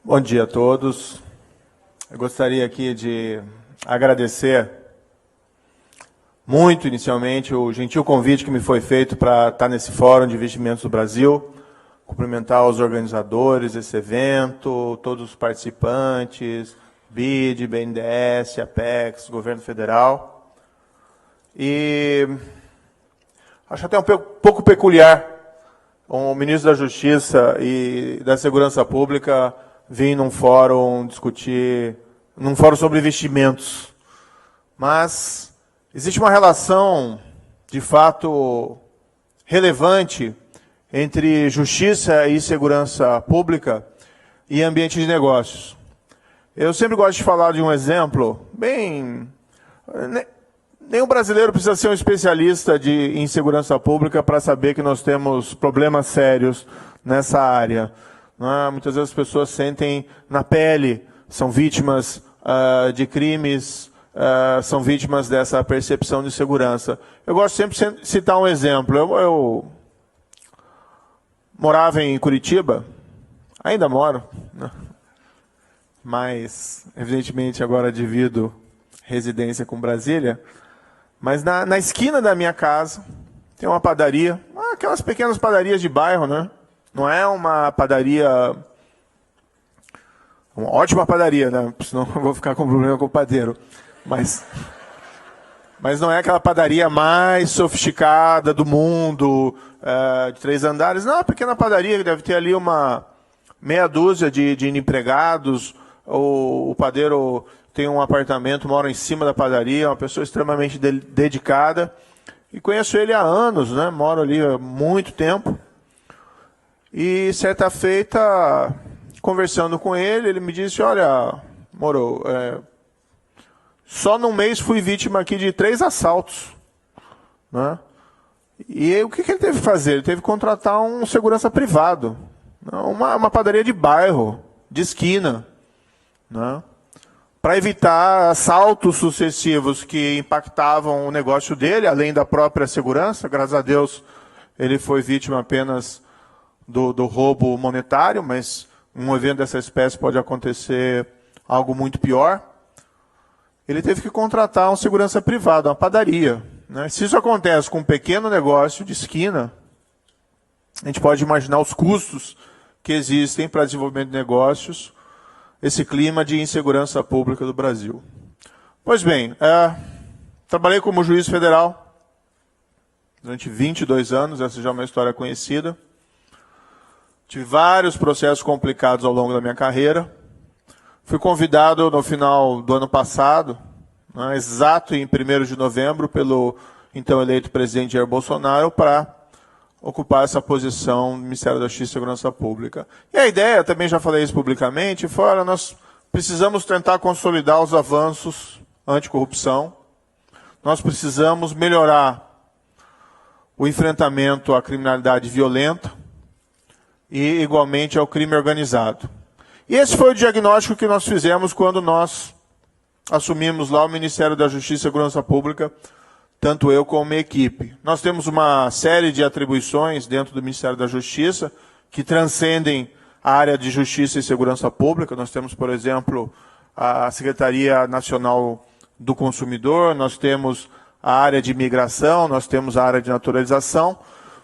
Bom dia a todos. Eu gostaria aqui de agradecer muito inicialmente o gentil convite que me foi feito para estar nesse Fórum de Investimentos do Brasil, cumprimentar os organizadores desse evento, todos os participantes, BID, BNDES, Apex, Governo Federal. E acho até um pouco peculiar o ministro da Justiça e da Segurança Pública vir num fórum discutir, num fórum sobre investimentos. Mas existe uma relação, de fato, relevante entre justiça e segurança pública e ambiente de negócios. Eu sempre gosto de falar de um exemplo bem... Nenhum brasileiro precisa ser um especialista em segurança pública para saber que nós temos problemas sérios nessa área. Muitas vezes as pessoas sentem na pele, são vítimas de crimes, são vítimas dessa percepção de segurança. Eu gosto sempre de citar um exemplo. Eu morava em Curitiba, ainda moro, né? Mas, evidentemente, agora divido residência com Brasília. Mas na esquina da minha casa tem uma padaria, aquelas pequenas padarias de bairro, né? Não é uma padaria, uma ótima padaria, né? Senão eu vou ficar com problema com o padeiro. Mas não é aquela padaria mais sofisticada do mundo, de 3 andares. Não, é uma pequena padaria que deve ter ali uma meia dúzia de empregados. O padeiro tem um apartamento, mora em cima da padaria, é uma pessoa extremamente dedicada. E conheço ele há anos, né? Moro ali há muito tempo. E certa feita, conversando com ele, ele me disse, olha, Moro, só num mês fui vítima aqui de 3 assaltos. Né? E o que ele teve que fazer? Ele teve que contratar um segurança privado. Uma padaria de bairro, de esquina. Né? Para evitar assaltos sucessivos que impactavam o negócio dele, além da própria segurança. Graças a Deus, ele foi vítima apenas do roubo monetário, mas um evento dessa espécie pode acontecer algo muito pior. Ele teve que contratar um segurança privado, uma padaria. Né? Se isso acontece com um pequeno negócio de esquina, a gente pode imaginar os custos que existem para desenvolvimento de negócios, esse clima de insegurança pública do Brasil. Pois bem, trabalhei como juiz federal durante 22 anos, essa já é uma história conhecida. Tive vários processos complicados ao longo da minha carreira. Fui convidado no final do ano passado, né, exato em 1º de novembro, pelo então eleito presidente Jair Bolsonaro, para ocupar essa posição no Ministério da Justiça e Segurança Pública. E a ideia, também já falei isso publicamente, foi, olha, nós precisamos tentar consolidar os avanços anticorrupção, nós precisamos melhorar o enfrentamento à criminalidade violenta e, igualmente, ao crime organizado. E esse foi o diagnóstico que nós fizemos quando nós assumimos lá o Ministério da Justiça e Segurança Pública, tanto eu como minha equipe. Nós temos uma série de atribuições dentro do Ministério da Justiça que transcendem a área de Justiça e Segurança Pública. Nós temos, por exemplo, a Secretaria Nacional do Consumidor, nós temos a área de imigração, nós temos a área de naturalização,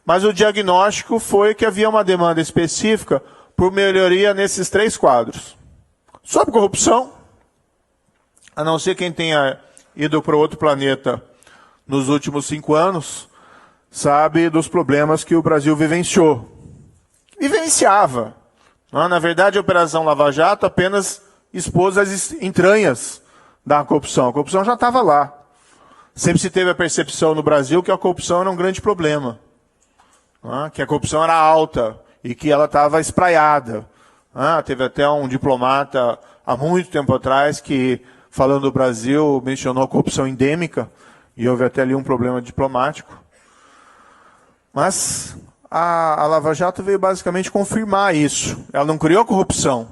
mas o diagnóstico foi que havia uma demanda específica por melhoria nesses 3 quadros. Sobre corrupção, a não ser quem tenha ido para outro planeta nos últimos 5 anos, sabe dos problemas que o Brasil vivenciou. Vivenciava. Na verdade, a Operação Lava Jato apenas expôs as entranhas da corrupção. A corrupção já estava lá. Sempre se teve a percepção no Brasil que a corrupção era um grande problema. Que a corrupção era alta e que ela estava espraiada. Teve até um diplomata, há muito tempo atrás, que, falando do Brasil, mencionou a corrupção endêmica, e houve até ali um problema diplomático. Mas a Lava Jato veio basicamente confirmar isso. Ela não criou a corrupção.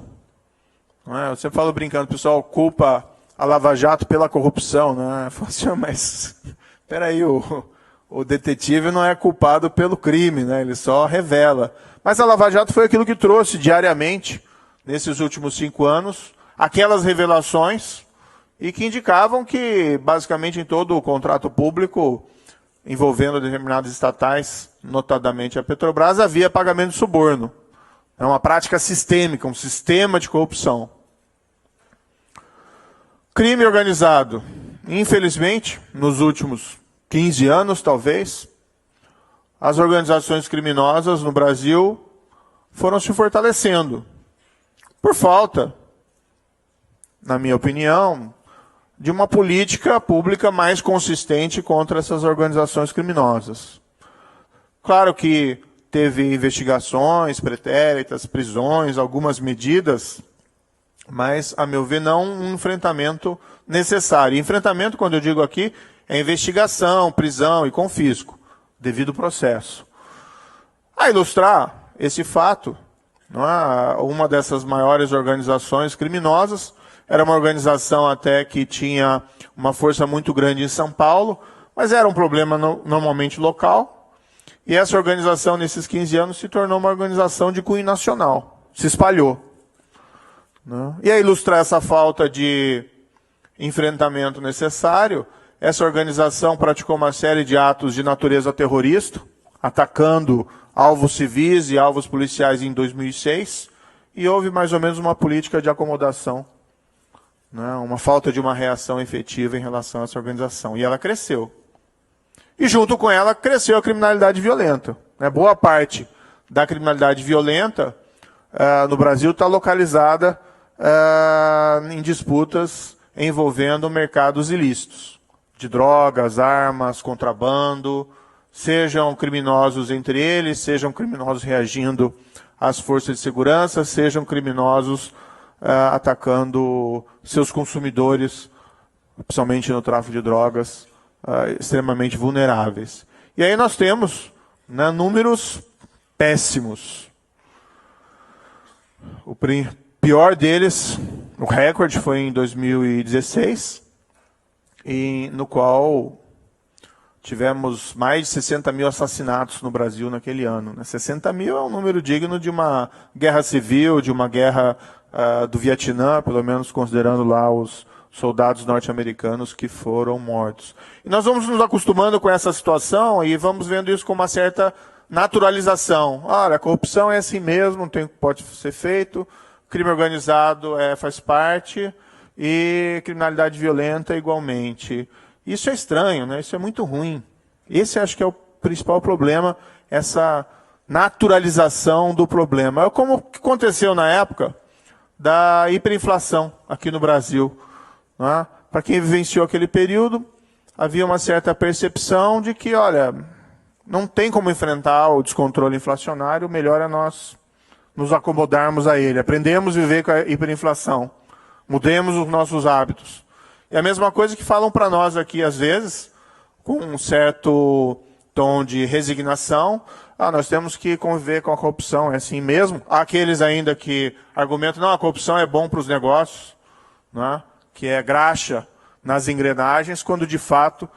Eu sempre falo brincando, o pessoal culpa a Lava Jato pela corrupção. Eu falo assim, mas espera aí, o detetive não é culpado pelo crime, ele só revela. Mas a Lava Jato foi aquilo que trouxe diariamente nesses últimos 5 anos, aquelas revelações e que indicavam que, basicamente, em todo o contrato público envolvendo determinados estatais, notadamente a Petrobras, havia pagamento de suborno. É uma prática sistêmica, um sistema de corrupção. Crime organizado. Infelizmente, nos últimos 15 anos, talvez, as organizações criminosas no Brasil foram se fortalecendo. Por falta, na minha opinião, de uma política pública mais consistente contra essas organizações criminosas. Claro que teve investigações pretéritas, prisões, algumas medidas, mas, a meu ver, não um enfrentamento necessário. E enfrentamento, quando eu digo aqui, é investigação, prisão e confisco, devido ao processo. A ilustrar esse fato, não é? Uma dessas maiores organizações criminosas era uma organização até que tinha uma força muito grande em São Paulo, mas era um problema normalmente local. E essa organização, nesses 15 anos, se tornou uma organização de cunho nacional. Se espalhou. Né? E a ilustrar essa falta de enfrentamento necessário, essa organização praticou uma série de atos de natureza terrorista, atacando alvos civis e alvos policiais em 2006, e houve mais ou menos uma política de acomodação, né? Uma falta de uma reação efetiva em relação a essa organização. E ela cresceu. E junto com ela cresceu a criminalidade violenta. Né? Boa parte da criminalidade violenta no Brasil está localizada em disputas envolvendo mercados ilícitos, de drogas, armas, contrabando, sejam criminosos entre eles, sejam criminosos reagindo às forças de segurança, sejam criminosos atacando seus consumidores, principalmente no tráfico de drogas, extremamente vulneráveis. E aí nós temos, né, números péssimos. O pior deles, o recorde, foi em 2016, no qual tivemos mais de 60 mil assassinatos no Brasil naquele ano. 60 mil é um número digno de uma guerra civil, de uma guerra do Vietnã, pelo menos considerando lá os soldados norte-americanos que foram mortos. E nós vamos nos acostumando com essa situação e vamos vendo isso com uma certa naturalização. Olha, a corrupção é assim mesmo, não tem o que pode ser feito, crime organizado faz parte e criminalidade violenta igualmente. Isso é estranho, né? Isso é muito ruim. Esse acho que é o principal problema, essa naturalização do problema. É como aconteceu na época da hiperinflação aqui no Brasil. Né? Para quem vivenciou aquele período, havia uma certa percepção de que, olha, não tem como enfrentar o descontrole inflacionário, o melhor é nós nos acomodarmos a ele. Aprendemos a viver com a hiperinflação. Mudemos os nossos hábitos. É a mesma coisa que falam para nós aqui, às vezes, com um certo tom de resignação. Nós temos que conviver com a corrupção, é assim mesmo. Há aqueles ainda que argumentam, não, a corrupção é bom para os negócios, né? Que é graxa nas engrenagens, quando de fato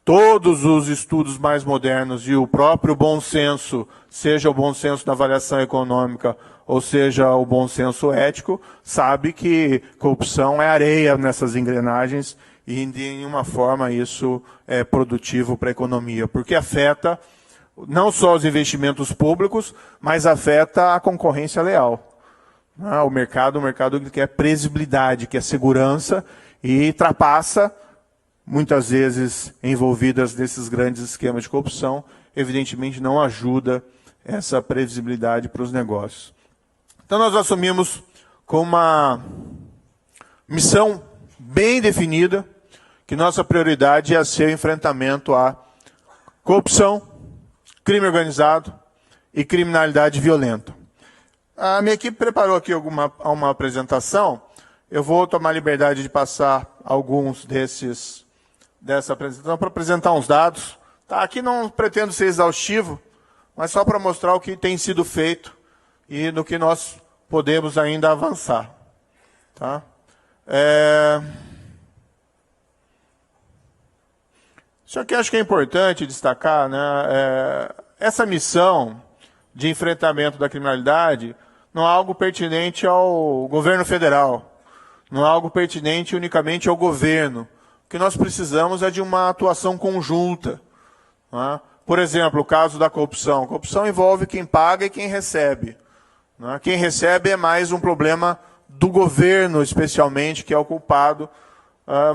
todos os estudos mais modernos e o próprio bom senso, seja o bom senso da avaliação econômica ou seja o bom senso ético, sabe que corrupção é areia nessas engrenagens e de nenhuma forma isso é produtivo para a economia, porque afeta não só os investimentos públicos, mas afeta a concorrência leal. O mercado quer previsibilidade, quer segurança e trapassa, muitas vezes envolvidas nesses grandes esquemas de corrupção, evidentemente não ajuda essa previsibilidade para os negócios. Então nós assumimos com uma missão bem definida que nossa prioridade ia ser o enfrentamento à corrupção, crime organizado e criminalidade violenta. A minha equipe preparou aqui uma apresentação. Eu vou tomar a liberdade de passar alguns dessa apresentação para apresentar uns dados. Tá, aqui não pretendo ser exaustivo, mas só para mostrar o que tem sido feito e no que nós podemos ainda avançar. Tá? Isso aqui acho que é importante destacar, né? Essa missão de enfrentamento da criminalidade não é algo pertinente ao governo federal, não é algo pertinente unicamente ao governo. O que nós precisamos é de uma atuação conjunta. Não é? Por exemplo, o caso da corrupção. A corrupção envolve quem paga e quem recebe. Não é? Quem recebe é mais um problema do governo, especialmente, que é o culpado,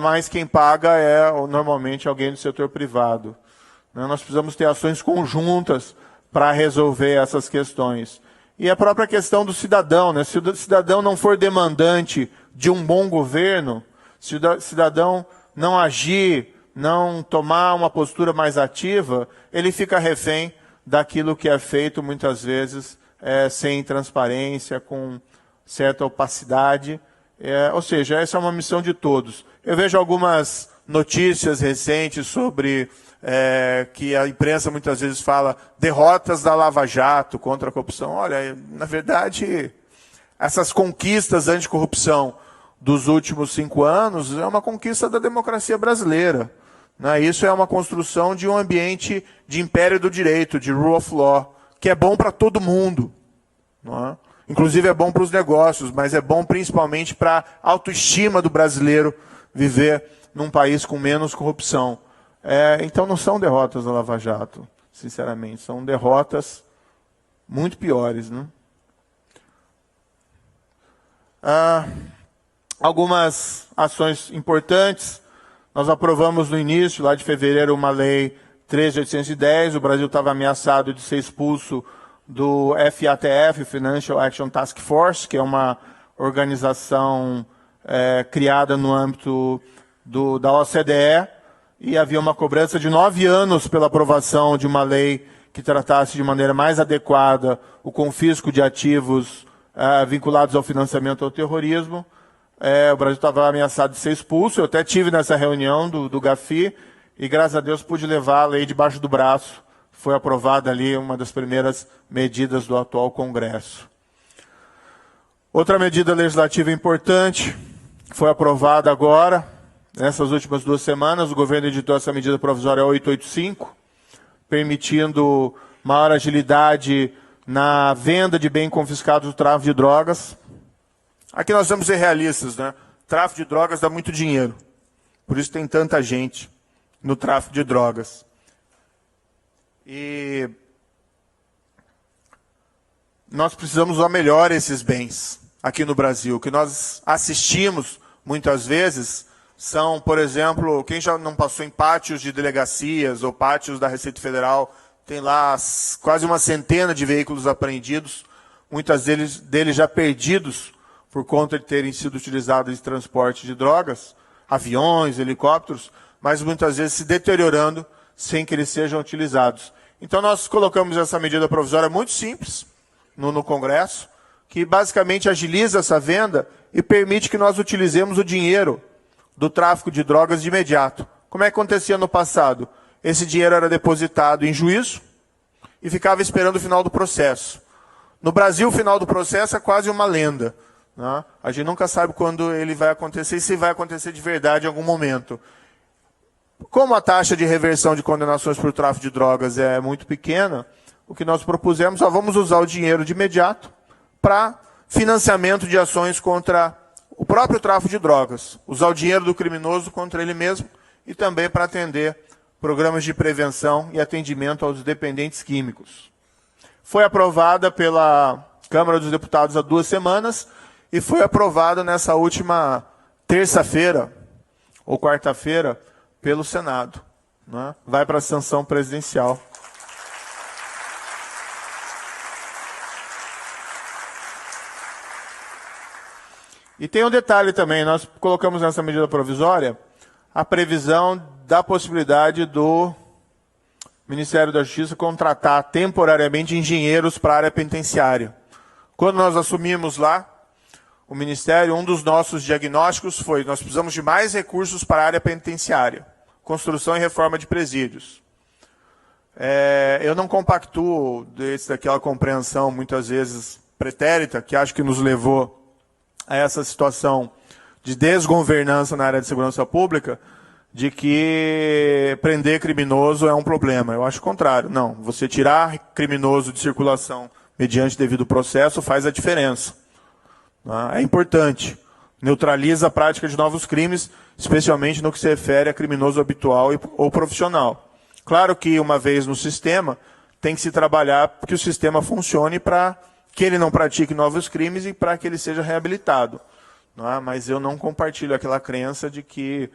mas quem paga é normalmente alguém do setor privado. Não é? Nós precisamos ter ações conjuntas para resolver essas questões. E a própria questão do cidadão, né? Se o cidadão não for demandante de um bom governo, se o cidadão não agir, não tomar uma postura mais ativa, ele fica refém daquilo que é feito muitas vezes sem transparência, com certa opacidade. Ou seja, essa é uma missão de todos. Eu vejo algumas notícias recentes sobre que a imprensa muitas vezes fala derrotas da Lava Jato contra a corrupção. Olha, na verdade, essas conquistas anticorrupção dos últimos 5 anos é uma conquista da democracia brasileira. Né? Isso é uma construção de um ambiente de império do direito, de rule of law, que é bom para todo mundo. Não é? Inclusive é bom para os negócios, mas é bom principalmente para a autoestima do brasileiro viver num país com menos corrupção. Então não são derrotas da Lava Jato, sinceramente, são derrotas muito piores. Né? Algumas ações importantes. Nós aprovamos no início, lá de fevereiro, uma lei 13.810. O Brasil estava ameaçado de ser expulso do FATF, Financial Action Task Force, que é uma organização criada no âmbito da OCDE, e havia uma cobrança de 9 anos pela aprovação de uma lei que tratasse de maneira mais adequada o confisco de ativos vinculados ao financiamento ao terrorismo. O Brasil estava ameaçado de ser expulso. Eu até tive nessa reunião do GAFI e, graças a Deus, pude levar a lei debaixo do braço. Foi aprovada ali uma das primeiras medidas do atual Congresso. Outra medida legislativa importante foi aprovada agora, nessas últimas 2 semanas. O governo editou essa medida provisória 885, permitindo maior agilidade na venda de bens confiscados do tráfico de drogas. Aqui nós vamos ser realistas, né? Tráfico de drogas dá muito dinheiro. Por isso tem tanta gente no tráfico de drogas. E nós precisamos usar melhor esses bens aqui no Brasil. O que nós assistimos muitas vezes são, por exemplo, quem já não passou em pátios de delegacias ou pátios da Receita Federal, tem lá quase uma centena de veículos apreendidos, muitas deles já perdidos por conta de terem sido utilizados em transporte de drogas, aviões, helicópteros, mas muitas vezes se deteriorando sem que eles sejam utilizados. Então nós colocamos essa medida provisória muito simples no Congresso, que basicamente agiliza essa venda e permite que nós utilizemos o dinheiro do tráfico de drogas de imediato. Como é que acontecia no passado? Esse dinheiro era depositado em juízo e ficava esperando o final do processo. No Brasil, o final do processo é quase uma lenda. Né? A gente nunca sabe quando ele vai acontecer e se vai acontecer de verdade em algum momento. Como a taxa de reversão de condenações por tráfico de drogas é muito pequena, o que nós propusemos, vamos usar o dinheiro de imediato para financiamento de ações contra o próprio tráfico de drogas. Usar o dinheiro do criminoso contra ele mesmo e também para atender programas de prevenção e atendimento aos dependentes químicos. Foi aprovada pela Câmara dos Deputados há 2 semanas e foi aprovada nessa última terça-feira ou quarta-feira pelo Senado. Né? Vai para a sanção presidencial. E tem um detalhe também, nós colocamos nessa medida provisória a previsão da possibilidade do Ministério da Justiça contratar temporariamente engenheiros para a área penitenciária. Quando nós assumimos lá o Ministério, um dos nossos diagnósticos foi: nós precisamos de mais recursos para a área penitenciária, construção e reforma de presídios. Eu não compactuo daquela compreensão, muitas vezes pretérita, que acho que nos levou a essa situação de desgovernança na área de segurança pública, de que prender criminoso é um problema. Eu acho o contrário. Não, você tirar criminoso de circulação, mediante devido processo, faz a diferença. É importante. Neutraliza a prática de novos crimes, especialmente no que se refere a criminoso habitual ou profissional. Claro que, uma vez no sistema, tem que se trabalhar para que o sistema funcione para que ele não pratique novos crimes e para que ele seja reabilitado. Mas eu não compartilho aquela crença de que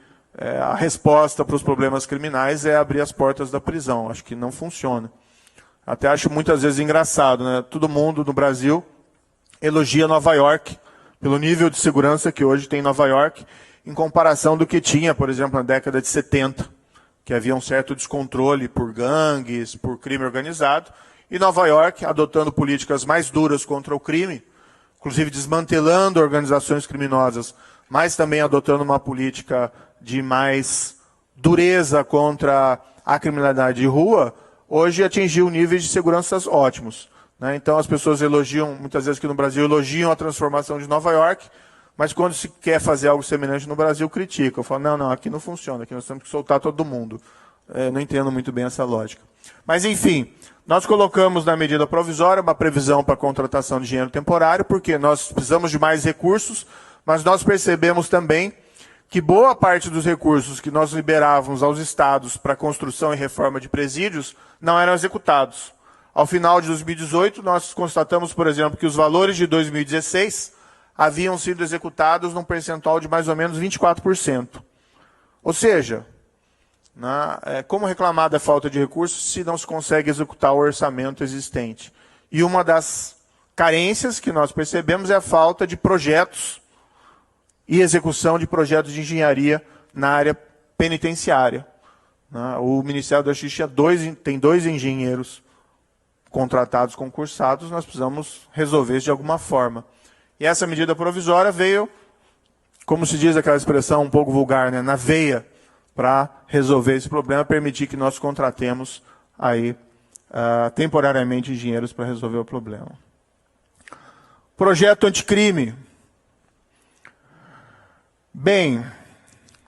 a resposta para os problemas criminais é abrir as portas da prisão. Acho que não funciona. Até acho muitas vezes engraçado, né? Todo mundo no Brasil elogia Nova York pelo nível de segurança que hoje tem Nova York, em comparação do que tinha, por exemplo, na década de 70, que havia um certo descontrole por gangues, por crime organizado, e Nova York adotando políticas mais duras contra o crime, inclusive desmantelando organizações criminosas, mas também adotando uma política de mais dureza contra a criminalidade de rua, hoje atingiu níveis de segurança ótimos. Então as pessoas elogiam, muitas vezes aqui no Brasil, elogiam a transformação de Nova York, mas quando se quer fazer algo semelhante no Brasil, criticam. Falam, não, aqui não funciona, aqui nós temos que soltar todo mundo. Não entendo muito bem essa lógica. Mas, enfim, nós colocamos na medida provisória uma previsão para a contratação de engenheiro temporário, porque nós precisamos de mais recursos, mas nós percebemos também que boa parte dos recursos que nós liberávamos aos estados para construção e reforma de presídios não eram executados. Ao final de 2018, nós constatamos, por exemplo, que os valores de 2016 haviam sido executados num percentual de mais ou menos 24%. Ou seja, como reclamar da falta de recursos se não se consegue executar o orçamento existente? E uma das carências que nós percebemos é a falta de projetos e execução de projetos de engenharia na área penitenciária. O Ministério da Justiça tem 2 engenheiros contratados, concursados, nós precisamos resolver isso de alguma forma. E essa medida provisória veio, como se diz aquela expressão um pouco vulgar, né, na veia, para resolver esse problema, permitir que nós contratemos aí, temporariamente engenheiros para resolver o problema. Projeto anticrime. Bem,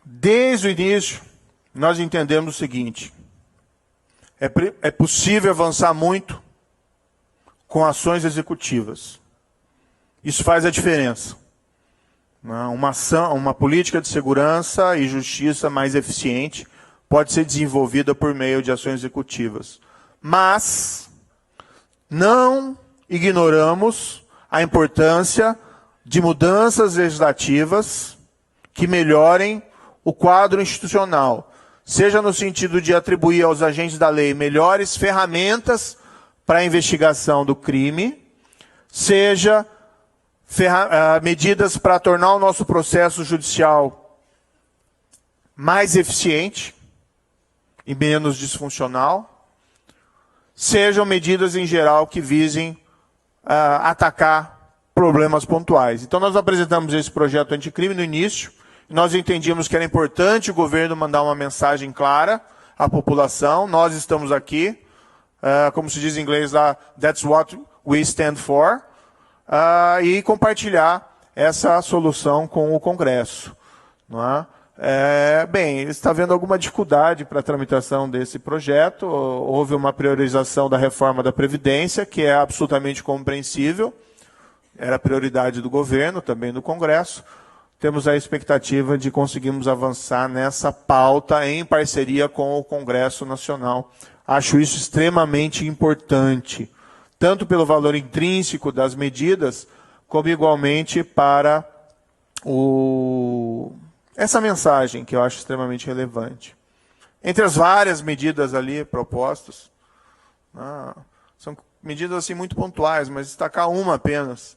desde o início, nós entendemos o seguinte: é possível avançar muito com ações executivas. Isso faz a diferença. Uma política de segurança e justiça mais eficiente pode ser desenvolvida por meio de ações executivas. Mas não ignoramos a importância de mudanças legislativas que melhorem o quadro institucional, seja no sentido de atribuir aos agentes da lei melhores ferramentas para a investigação do crime, seja medidas para tornar o nosso processo judicial mais eficiente e menos disfuncional, sejam medidas em geral que visem atacar problemas pontuais. Então nós apresentamos esse projeto anticrime no início, nós entendíamos que era importante o governo mandar uma mensagem clara à população, nós estamos aqui, como se diz em inglês lá, that's what we stand for, e compartilhar essa solução com o Congresso. Não é? Bem, está havendo alguma dificuldade para a tramitação desse projeto, houve uma priorização da reforma da Previdência, que é absolutamente compreensível, era prioridade do governo, também do Congresso. Temos a expectativa de conseguirmos avançar nessa pauta em parceria com o Congresso Nacional. Acho isso extremamente importante, tanto pelo valor intrínseco das medidas, como igualmente para essa mensagem, que eu acho extremamente relevante. Entre as várias medidas ali propostas, são medidas assim, muito pontuais, mas destacar uma apenas.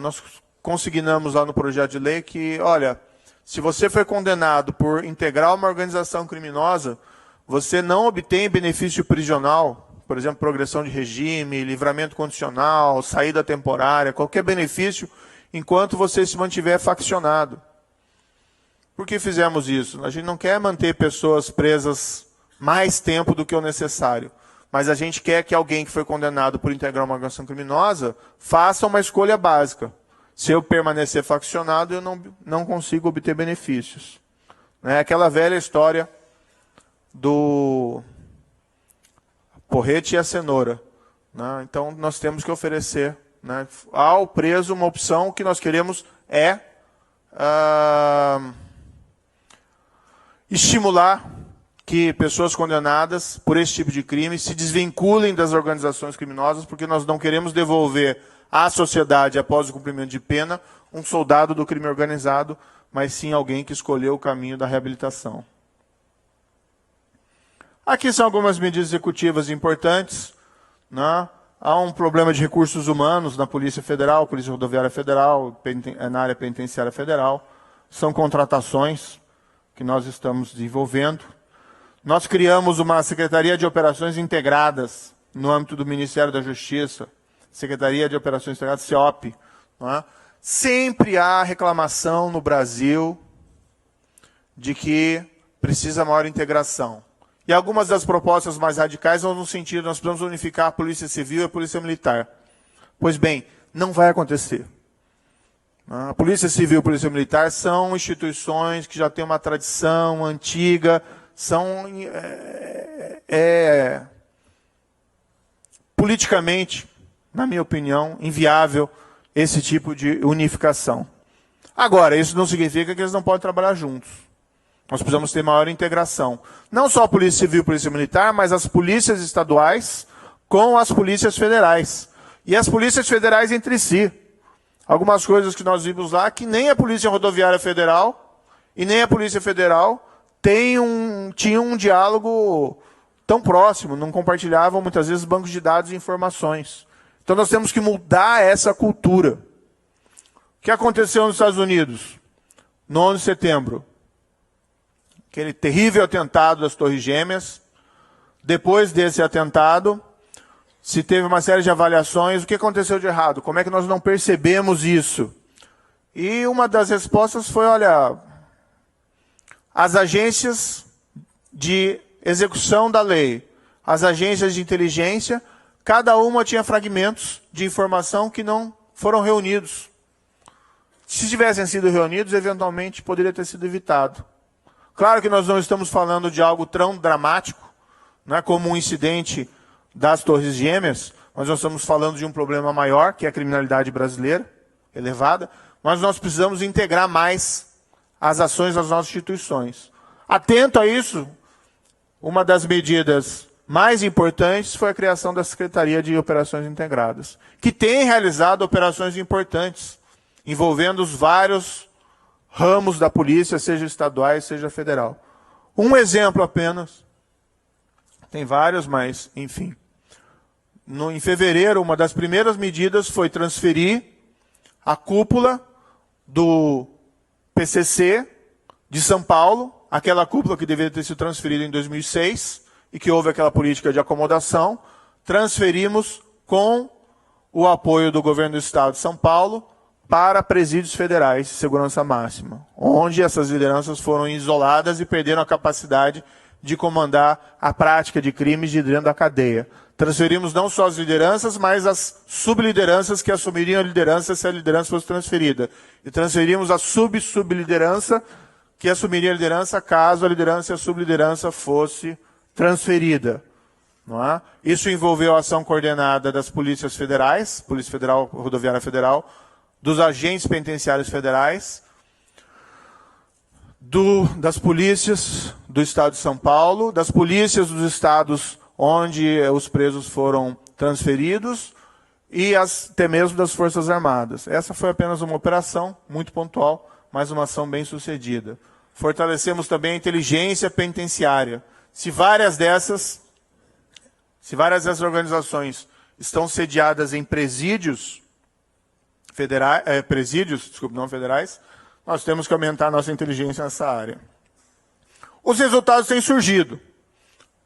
Nós consignamos lá no projeto de lei que, olha, se você foi condenado por integrar uma organização criminosa, você não obtém benefício prisional, por exemplo, progressão de regime, livramento condicional, saída temporária, qualquer benefício, enquanto você se mantiver faccionado. Por que fizemos isso? A gente não quer manter pessoas presas mais tempo do que o necessário, mas a gente quer que alguém que foi condenado por integrar uma organização criminosa faça uma escolha básica. Se eu permanecer faccionado, eu não consigo obter benefícios. É aquela velha história do porrete e a cenoura. né? Então, nós temos que oferecer, né, ao preso uma opção. O que nós queremos é estimular que pessoas condenadas por esse tipo de crime se desvinculem das organizações criminosas, porque nós não queremos devolver à sociedade, após o cumprimento de pena, um soldado do crime organizado, mas sim alguém que escolheu o caminho da reabilitação. Aqui são algumas medidas executivas importantes, né? Há um problema de recursos humanos na Polícia Federal, Polícia Rodoviária Federal, na área penitenciária federal. São contratações que nós estamos desenvolvendo. Nós criamos uma Secretaria de Operações Integradas no âmbito do Ministério da Justiça, Secretaria de Operações Integradas, CEOP. Né? Sempre há reclamação no Brasil de que precisa maior integração. E algumas das propostas mais radicais vão no sentido, nós precisamos unificar a Polícia Civil e a Polícia Militar. Pois bem, não vai acontecer. A Polícia Civil e a Polícia Militar são instituições que já têm uma tradição antiga, são politicamente, na minha opinião, inviável esse tipo de unificação. Agora, isso não significa que eles não podem trabalhar juntos. Nós precisamos ter maior integração. Não só a Polícia Civil e a Polícia Militar, mas as polícias estaduais com as polícias federais. E as polícias federais entre si. Algumas coisas que nós vimos lá, que nem a Polícia Rodoviária Federal e nem a Polícia Federal tinham um diálogo tão próximo, não compartilhavam muitas vezes bancos de dados e informações. Então nós temos que mudar essa cultura. O que aconteceu nos Estados Unidos? No 11 de setembro. Aquele terrível atentado das Torres Gêmeas. Depois desse atentado, se teve uma série de avaliações. O que aconteceu de errado? Como é que nós não percebemos isso? E uma das respostas foi, olha, as agências de execução da lei, as agências de inteligência, cada uma tinha fragmentos de informação que não foram reunidos. Se tivessem sido reunidos, eventualmente poderia ter sido evitado. Claro que nós não estamos falando de algo tão dramático, não é como um incidente das Torres Gêmeas, mas nós estamos falando de um problema maior, que é a criminalidade brasileira, elevada, mas nós precisamos integrar mais as ações das nossas instituições. Atento a isso, uma das medidas mais importantes foi a criação da Secretaria de Operações Integradas, que tem realizado operações importantes, envolvendo os vários ramos da polícia, seja estaduais, seja federal. Um exemplo apenas, tem vários, mas, enfim. Em fevereiro, uma das primeiras medidas foi transferir a cúpula do PCC de São Paulo, aquela cúpula que deveria ter sido transferida em 2006, e que houve aquela política de acomodação, transferimos com o apoio do governo do Estado de São Paulo para presídios federais de segurança máxima, onde essas lideranças foram isoladas e perderam a capacidade de comandar a prática de crimes de dentro da cadeia. Transferimos não só as lideranças, mas as sublideranças que assumiriam a liderança se a liderança fosse transferida. E transferimos a subliderança que assumiria a liderança caso a liderança e a subliderança fosse transferida. Não é? Isso envolveu a ação coordenada das polícias federais, Polícia Federal, Rodoviária Federal, dos agentes penitenciários federais, das polícias do Estado de São Paulo, das polícias dos estados onde os presos foram transferidos e até mesmo das Forças Armadas. Essa foi apenas uma operação muito pontual, mas uma ação bem sucedida. Fortalecemos também a inteligência penitenciária. Se várias dessas organizações estão sediadas em presídios federais, não federais, nós temos que aumentar a nossa inteligência nessa área. Os resultados têm surgido.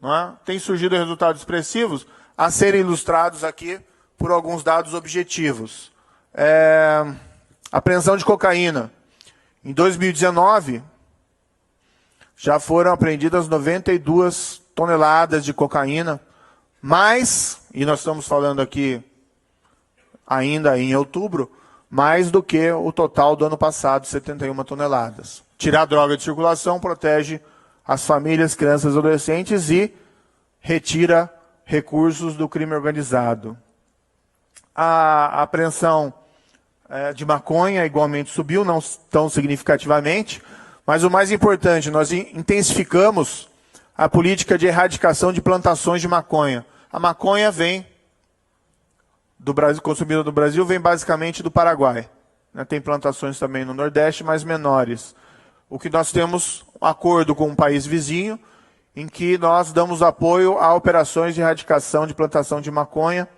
Não é? Têm surgido resultados expressivos a serem ilustrados aqui por alguns dados objetivos. Apreensão de cocaína. Em 2019, já foram apreendidas 92 toneladas de cocaína, mais, e nós estamos falando aqui ainda em outubro, mais do que o total do ano passado, 71 toneladas. Tirar droga de circulação protege as famílias, crianças e adolescentes e retira recursos do crime organizado. A apreensão de maconha igualmente subiu, não tão significativamente, mas o mais importante, nós intensificamos a política de erradicação de plantações de maconha. A maconha vem do Brasil, consumida no Brasil, vem basicamente do Paraguai. Tem plantações também no Nordeste, mas menores. O que nós temos um acordo com um país vizinho, em que nós damos apoio a operações de erradicação de plantação de maconha.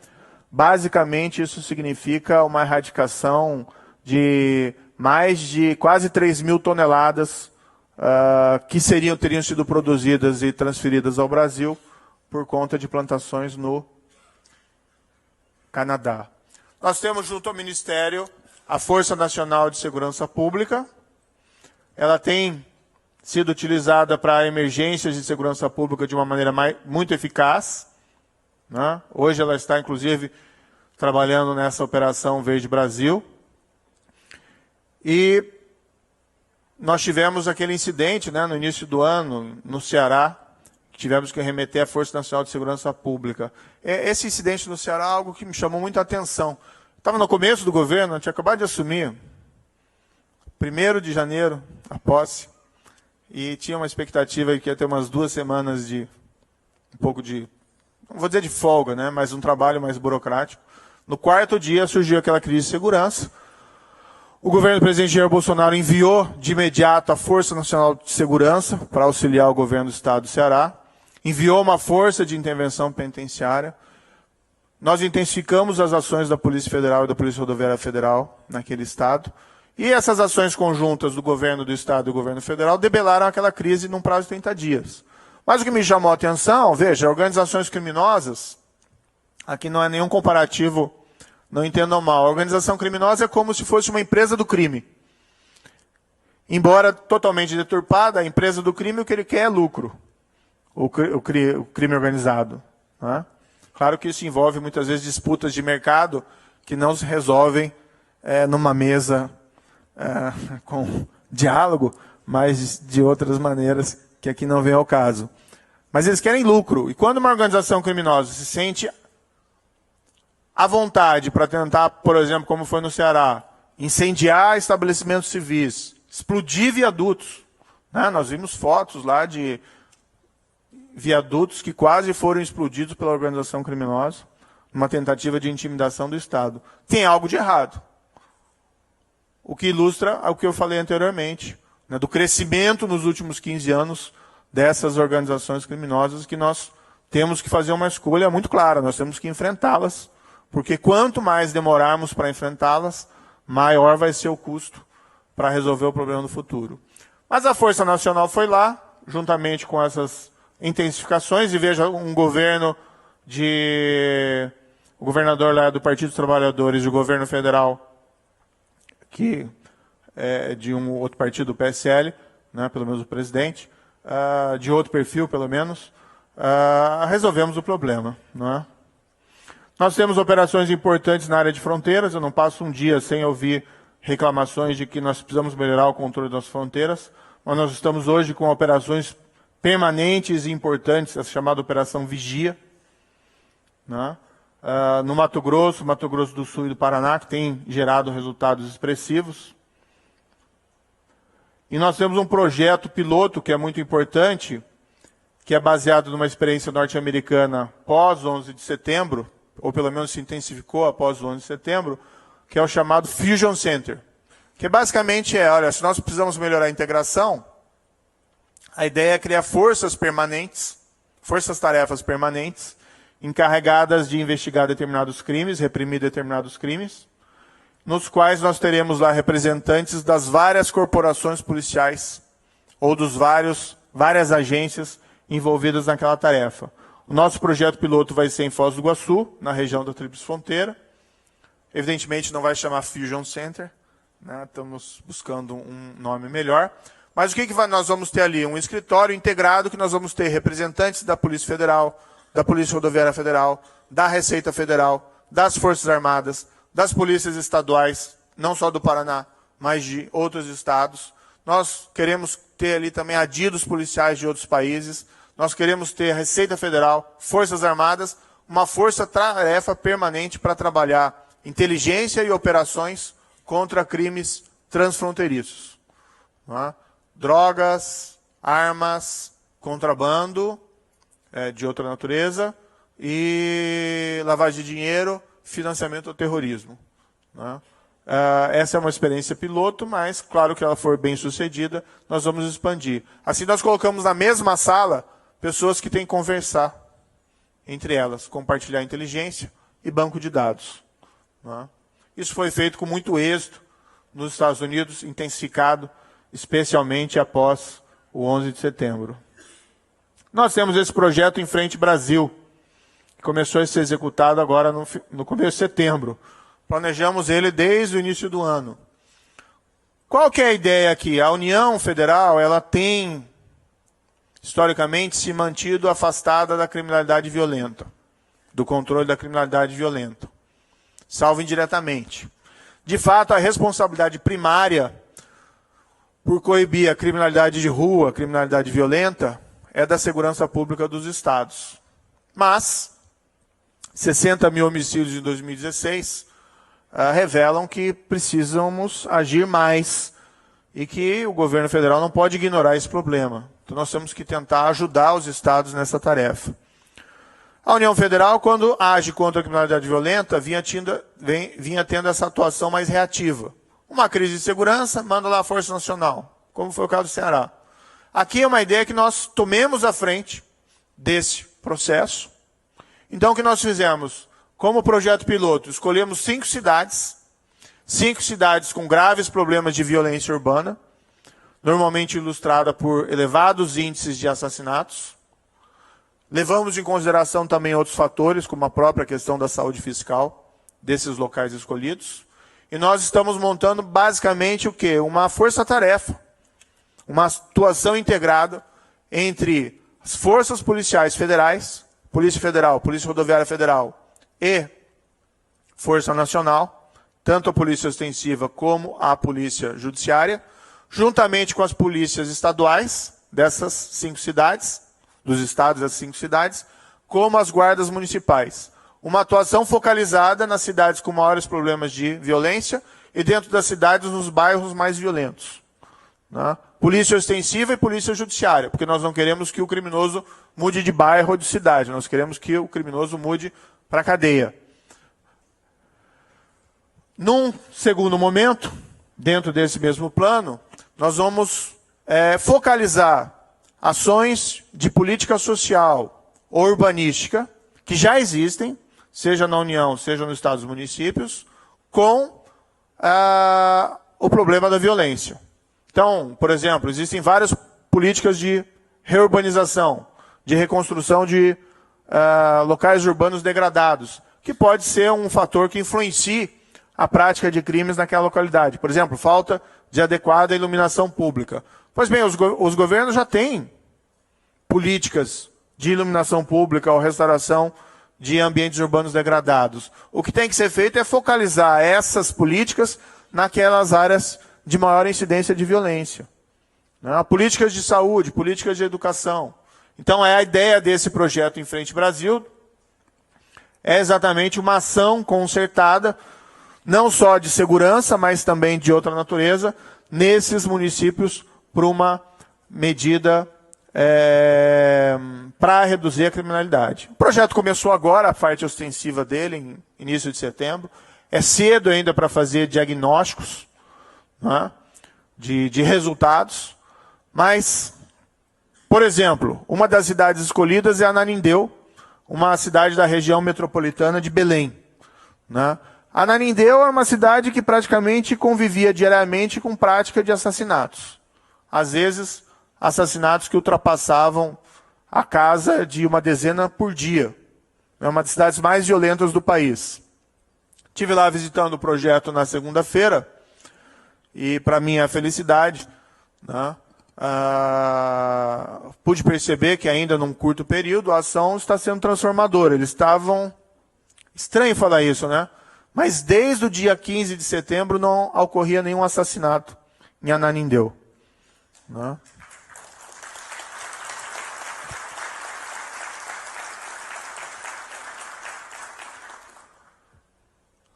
Basicamente, isso significa uma erradicação de mais de quase 3.000 toneladas que teriam sido produzidas e transferidas ao Brasil por conta de plantações no Canadá. Nós temos junto ao Ministério a Força Nacional de Segurança Pública. Ela tem sido utilizada para emergências de segurança pública de uma maneira muito eficaz. Hoje ela está, inclusive, trabalhando nessa Operação Verde Brasil. E nós tivemos aquele incidente no início do ano, no Ceará, que tivemos que remeter à Força Nacional de Segurança Pública. Esse incidente no Ceará é algo que me chamou muita atenção. Estava no começo do governo, eu tinha acabado de assumir, 1º de janeiro, a posse, e tinha uma expectativa que ia ter umas 2 semanas de um pouco de, não vou dizer de folga, mas um trabalho mais burocrático. No 4º dia surgiu aquela crise de segurança. O governo do presidente Jair Bolsonaro enviou de imediato a Força Nacional de Segurança para auxiliar o governo do estado do Ceará, enviou uma força de intervenção penitenciária. Nós intensificamos as ações da Polícia Federal e da Polícia Rodoviária Federal naquele estado, e essas ações conjuntas do governo do estado e do governo federal debelaram aquela crise num prazo de 30 dias. Mas o que me chamou a atenção, veja, organizações criminosas, aqui não é nenhum comparativo, não entendam mal, a organização criminosa é como se fosse uma empresa do crime. Embora totalmente deturpada, a empresa do crime o que ele quer é lucro, o crime organizado. Claro que isso envolve muitas vezes disputas de mercado que não se resolvem numa mesa com diálogo, mas de outras maneiras que aqui não vem ao caso. Mas eles querem lucro. E quando uma organização criminosa se sente à vontade para tentar, por exemplo, como foi no Ceará, incendiar estabelecimentos civis, explodir viadutos. Nós vimos fotos lá de viadutos que quase foram explodidos pela organização criminosa, numa tentativa de intimidação do Estado. Tem algo de errado. O que ilustra o que eu falei anteriormente, do crescimento nos últimos 15 anos dessas organizações criminosas, que nós temos que fazer uma escolha muito clara, nós temos que enfrentá-las, porque quanto mais demorarmos para enfrentá-las, maior vai ser o custo para resolver o problema no futuro. Mas a Força Nacional foi lá, juntamente com essas intensificações, e veja um governo o governador lá do Partido dos Trabalhadores e o governo federal, que é de um outro partido, o PSL, pelo menos o presidente, de outro perfil, pelo menos, resolvemos o problema. Nós temos operações importantes na área de fronteiras, eu não passo um dia sem ouvir reclamações de que nós precisamos melhorar o controle das fronteiras, mas nós estamos hoje com operações permanentes e importantes, a chamada Operação Vigia, no Mato Grosso do Sul e do Paraná, que tem gerado resultados expressivos. E nós temos um projeto piloto que é muito importante, que é baseado numa experiência norte-americana pós 11 de setembro, ou pelo menos se intensificou após o 11 de setembro, que é o chamado Fusion Center. Que basicamente olha, se nós precisamos melhorar a integração, a ideia é criar forças-tarefas permanentes, encarregadas de investigar determinados crimes, reprimir determinados crimes, nos quais nós teremos lá representantes das várias corporações policiais ou dos várias agências envolvidas naquela tarefa. O nosso projeto piloto vai ser em Foz do Iguaçu, na região da Tríplice Fronteira. Evidentemente não vai chamar Fusion Center, estamos buscando um nome melhor. Mas o que nós vamos ter ali? Um escritório integrado que nós vamos ter representantes da Polícia Federal, da Polícia Rodoviária Federal, da Receita Federal, das Forças Armadas, das polícias estaduais, não só do Paraná, mas de outros estados. Nós queremos ter ali também adidos policiais de outros países. nós queremos ter Receita Federal, Forças Armadas, uma força-tarefa permanente para trabalhar inteligência e operações contra crimes transfronteiriços. Não é? Drogas, armas, contrabando de outra natureza e lavagem de dinheiro, financiamento ao terrorismo. Não é? Essa é uma experiência piloto, mas, claro que ela for bem sucedida, nós vamos expandir. Assim, nós colocamos na mesma sala pessoas que têm que conversar entre elas, compartilhar inteligência e banco de dados. Não é? Isso foi feito com muito êxito nos Estados Unidos, intensificado, especialmente após o 11 de setembro. Nós temos esse projeto Em Frente Brasil, que começou a ser executado agora no começo de setembro. Planejamos ele desde o início do ano. Qual que é a ideia aqui? A União Federal, ela tem, historicamente, se mantido afastada da criminalidade violenta, do controle da criminalidade violenta, salvo indiretamente. De fato, a responsabilidade primária por coibir a criminalidade de rua, a criminalidade violenta, é da segurança pública dos estados. Mas 60 mil homicídios em 2016 revelam que precisamos agir mais e que o governo federal não pode ignorar esse problema. Então nós temos que tentar ajudar os estados nessa tarefa. A União Federal, quando age contra a criminalidade violenta, vinha tendo essa atuação mais reativa. Uma crise de segurança, manda lá a Força Nacional, como foi o caso do Ceará. Aqui é uma ideia que nós tomemos a frente desse processo. Então, o que nós fizemos? Como projeto piloto, escolhemos 5 cidades com graves problemas de violência urbana, normalmente ilustrada por elevados índices de assassinatos. Levamos em consideração também outros fatores, como a própria questão da saúde fiscal desses locais escolhidos. E nós estamos montando basicamente o quê? Uma força-tarefa, uma atuação integrada entre as forças policiais federais, Polícia Federal, Polícia Rodoviária Federal e Força Nacional, tanto a Polícia Ostensiva como a Polícia Judiciária, juntamente com as polícias estaduais dessas 5 cidades, dos estados das 5 cidades, como as guardas municipais. Uma atuação focalizada nas cidades com maiores problemas de violência e dentro das cidades nos bairros mais violentos. Né? Polícia Ostensiva e Polícia Judiciária, porque nós não queremos que o criminoso mude de bairro ou de cidade, nós queremos que o criminoso mude para a cadeia. Num segundo momento, dentro desse mesmo plano, nós vamos focalizar ações de política social ou urbanística, que já existem, seja na União, seja nos estados e municípios, com o problema da violência. Então, por exemplo, existem várias políticas de reurbanização, de reconstrução de locais urbanos degradados, que pode ser um fator que influencie a prática de crimes naquela localidade. Por exemplo, falta de adequada iluminação pública. Pois bem, os governos já têm políticas de iluminação pública ou restauração de ambientes urbanos degradados. O que tem que ser feito é focalizar essas políticas naquelas áreas de maior incidência de violência. Né? Políticas de saúde, políticas de educação. Então, a ideia desse projeto Em Frente Brasil é exatamente uma ação concertada, não só de segurança, mas também de outra natureza, nesses municípios, por uma medida para reduzir a criminalidade. O projeto começou agora, a parte ostensiva dele, em início de setembro. É cedo ainda para fazer diagnósticos, né, de resultados, mas, por exemplo, uma das cidades escolhidas é Ananindeua, uma cidade da região metropolitana de Belém. Né? Ananindeua é uma cidade que praticamente convivia diariamente com prática de assassinatos. Às vezes, assassinatos que ultrapassavam a casa de uma dezena por dia. É uma das cidades mais violentas do país. Estive lá visitando o projeto na segunda-feira e, para minha felicidade, né, pude perceber que ainda num curto período a ação está sendo transformadora. Eles estavam... Estranho falar isso, né? Mas desde o dia 15 de setembro não ocorria nenhum assassinato em Ananindeua. Né?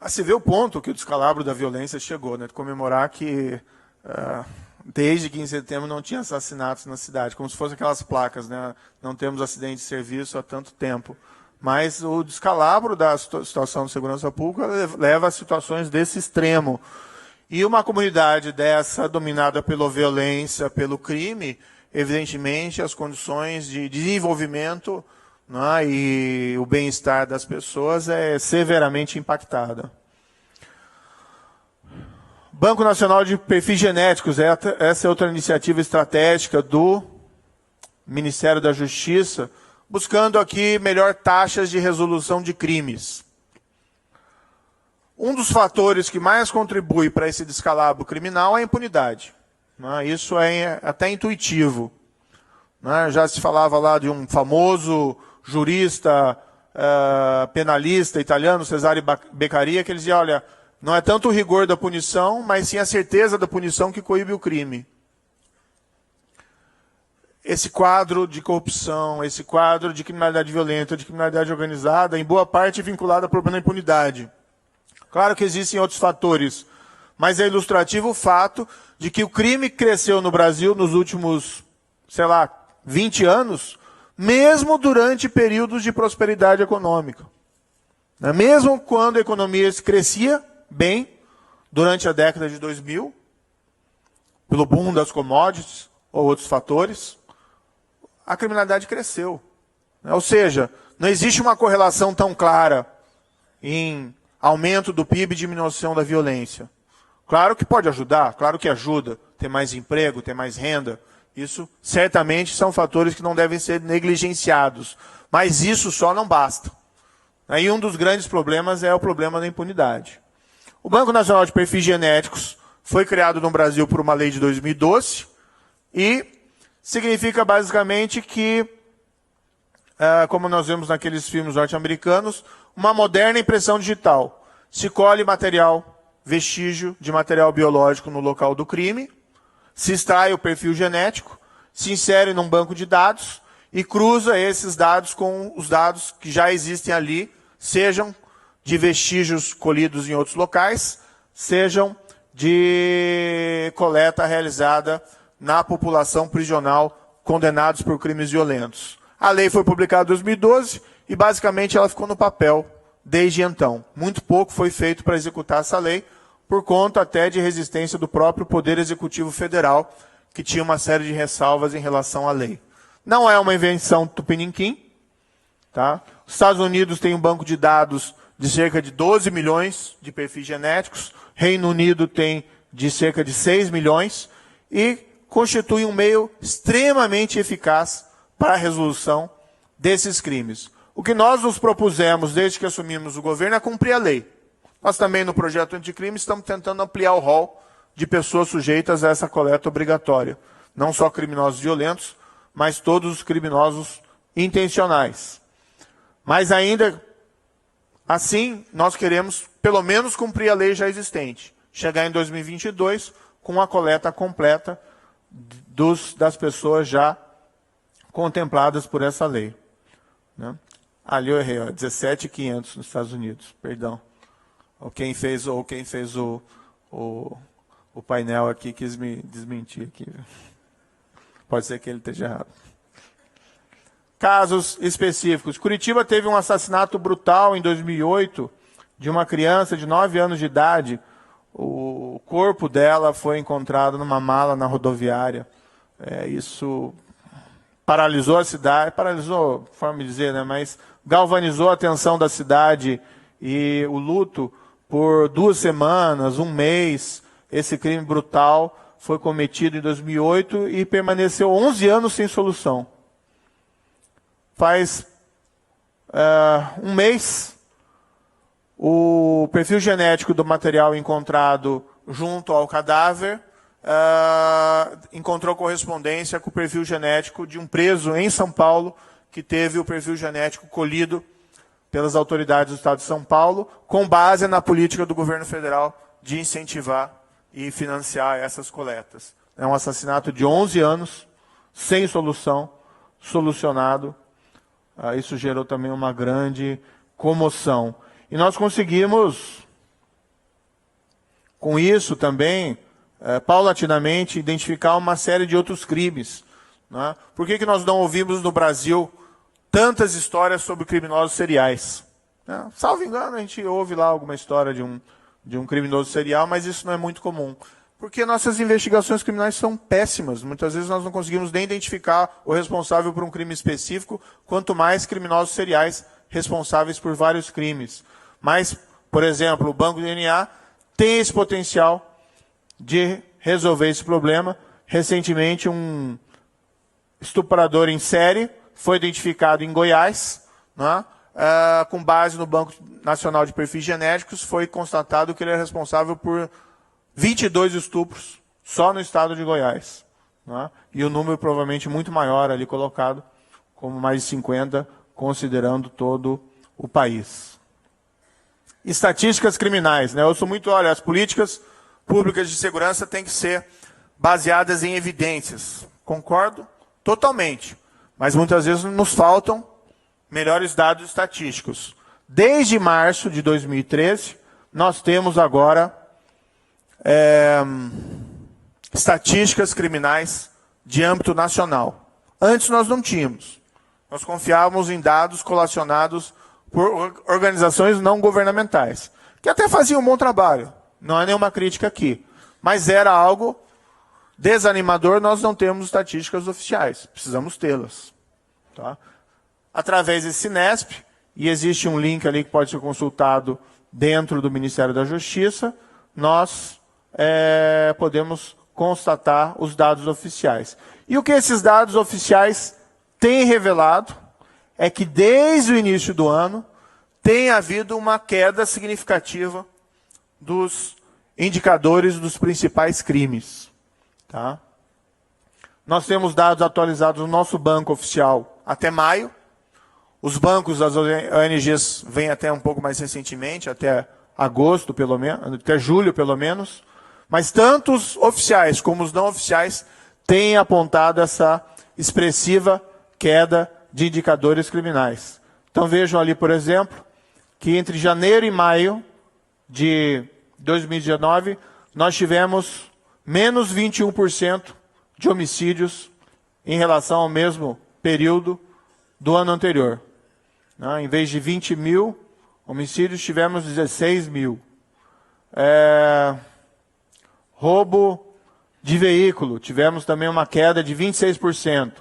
Se vê o ponto que o descalabro da violência chegou, né? De comemorar que desde 15 de setembro não tinha assassinatos na cidade, como se fossem aquelas placas, né? Não temos acidente de serviço há tanto tempo. Mas o descalabro da situação de segurança pública leva a situações desse extremo. E uma comunidade dessa, dominada pela violência, pelo crime, evidentemente as condições de desenvolvimento, né, e o bem-estar das pessoas é severamente impactada. Banco Nacional de Perfis Genéticos, essa é outra iniciativa estratégica do Ministério da Justiça, buscando aqui melhor taxas de resolução de crimes. Um dos fatores que mais contribui para esse descalabro criminal é a impunidade. Né? Isso é até intuitivo. Né? Já se falava lá de um famoso jurista, penalista italiano, Cesare Beccaria, que ele dizia, olha, não é tanto o rigor da punição, mas sim a certeza da punição que coíbe o crime. Esse quadro de corrupção, esse quadro de criminalidade violenta, de criminalidade organizada, em boa parte vinculado ao problema da impunidade. Claro que existem outros fatores, mas é ilustrativo o fato de que o crime cresceu no Brasil nos últimos, 20 anos, mesmo durante períodos de prosperidade econômica. Mesmo quando a economia crescia bem, durante a década de 2000, pelo boom das commodities ou outros fatores, a criminalidade cresceu. Ou seja, não existe uma correlação tão clara em aumento do PIB e diminuição da violência. Claro que pode ajudar, claro que ajuda, ter mais emprego, ter mais renda. Isso certamente são fatores que não devem ser negligenciados. Mas isso só não basta. Aí um dos grandes problemas é o problema da impunidade. O Banco Nacional de Perfis Genéticos foi criado no Brasil por uma lei de 2012 e significa basicamente que, como nós vemos naqueles filmes norte-americanos, uma moderna impressão digital. Se colhe material, vestígio de material biológico no local do crime, se extrai o perfil genético, se insere num banco de dados e cruza esses dados com os dados que já existem ali, sejam de vestígios colhidos em outros locais, sejam de coleta realizada na população prisional condenados por crimes violentos. A lei foi publicada em 2012 e basicamente ela ficou no papel desde então. Muito pouco foi feito para executar essa lei, por conta até de resistência do próprio Poder Executivo Federal, que tinha uma série de ressalvas em relação à lei. Não é uma invenção tupiniquim. Tá? Os Estados Unidos têm um banco de dados de cerca de 12 milhões de perfis genéticos, Reino Unido tem de cerca de 6 milhões e constitui um meio extremamente eficaz para a resolução desses crimes. O que nós nos propusemos desde que assumimos o governo é cumprir a lei. Nós também, no projeto anticrime, estamos tentando ampliar o rol de pessoas sujeitas a essa coleta obrigatória. Não só criminosos violentos, mas todos os criminosos intencionais. Mas ainda assim, nós queremos, pelo menos, cumprir a lei já existente. Chegar em 2022 com a coleta completa das pessoas já contempladas por essa lei. Né? Ali eu errei, 17.500 nos Estados Unidos, perdão. Quem fez o painel aqui quis me desmentir aqui. Pode ser que ele esteja errado. Casos específicos. Curitiba teve um assassinato brutal em 2008 de uma criança de 9 anos de idade. O corpo dela foi encontrado numa mala na rodoviária. Isso paralisou a cidade, paralisou, forma de dizer, né? Mas galvanizou a atenção da cidade e o luto por 2 semanas, 1 mês. Esse crime brutal foi cometido em 2008 e permaneceu 11 anos sem solução. Faz 1 mês, o perfil genético do material encontrado junto ao cadáver encontrou correspondência com o perfil genético de um preso em São Paulo, que teve o perfil genético colhido pelas autoridades do Estado de São Paulo, com base na política do governo federal de incentivar e financiar essas coletas. É um assassinato de 11 anos, sem solução, solucionado. Isso gerou também uma grande comoção. E nós conseguimos com isso também, paulatinamente, identificar uma série de outros crimes. Né? Por que nós não ouvimos no Brasil tantas histórias sobre criminosos seriais? Salvo engano, a gente ouve lá alguma história de um criminoso serial, mas isso não é muito comum. Porque nossas investigações criminais são péssimas. Muitas vezes nós não conseguimos nem identificar o responsável por um crime específico, quanto mais criminosos seriais responsáveis por vários crimes. Mas, por exemplo, o banco DNA tem esse potencial de resolver esse problema. Recentemente, um estuprador em série foi identificado em Goiás, né? Com base no Banco Nacional de Perfis Genéticos, foi constatado que ele é responsável por 22 estupros só no estado de Goiás. Né? E o número provavelmente muito maior ali colocado, como mais de 50, considerando todo o país. Estatísticas criminais. Né? Eu sou muito, olha, as políticas públicas de segurança têm que ser baseadas em evidências. Concordo totalmente. Mas muitas vezes nos faltam melhores dados estatísticos. Desde março de 2013, nós temos agora estatísticas criminais de âmbito nacional. Antes nós não tínhamos. Nós confiávamos em dados colacionados por organizações não governamentais, que até faziam um bom trabalho. Não há nenhuma crítica aqui. Mas era algo desanimador, nós não temos estatísticas oficiais. Precisamos tê-las. Tá? Através desse Sinesp, e existe um link ali que pode ser consultado dentro do Ministério da Justiça, nós podemos constatar os dados oficiais. E o que esses dados oficiais têm revelado é que desde o início do ano tem havido uma queda significativa dos indicadores dos principais crimes. Tá? Nós temos dados atualizados no nosso banco oficial até maio. Os bancos, as ONGs, vêm até um pouco mais recentemente, até agosto, pelo menos, até julho, pelo menos. Mas tanto os oficiais como os não oficiais têm apontado essa expressiva queda de indicadores criminais. Então vejam ali, por exemplo, que entre janeiro e maio de 2019, nós tivemos menos 21% de homicídios em relação ao mesmo período do ano anterior. Em vez de 20 mil homicídios, tivemos 16 mil. Roubo de veículo, tivemos também uma queda de 26%.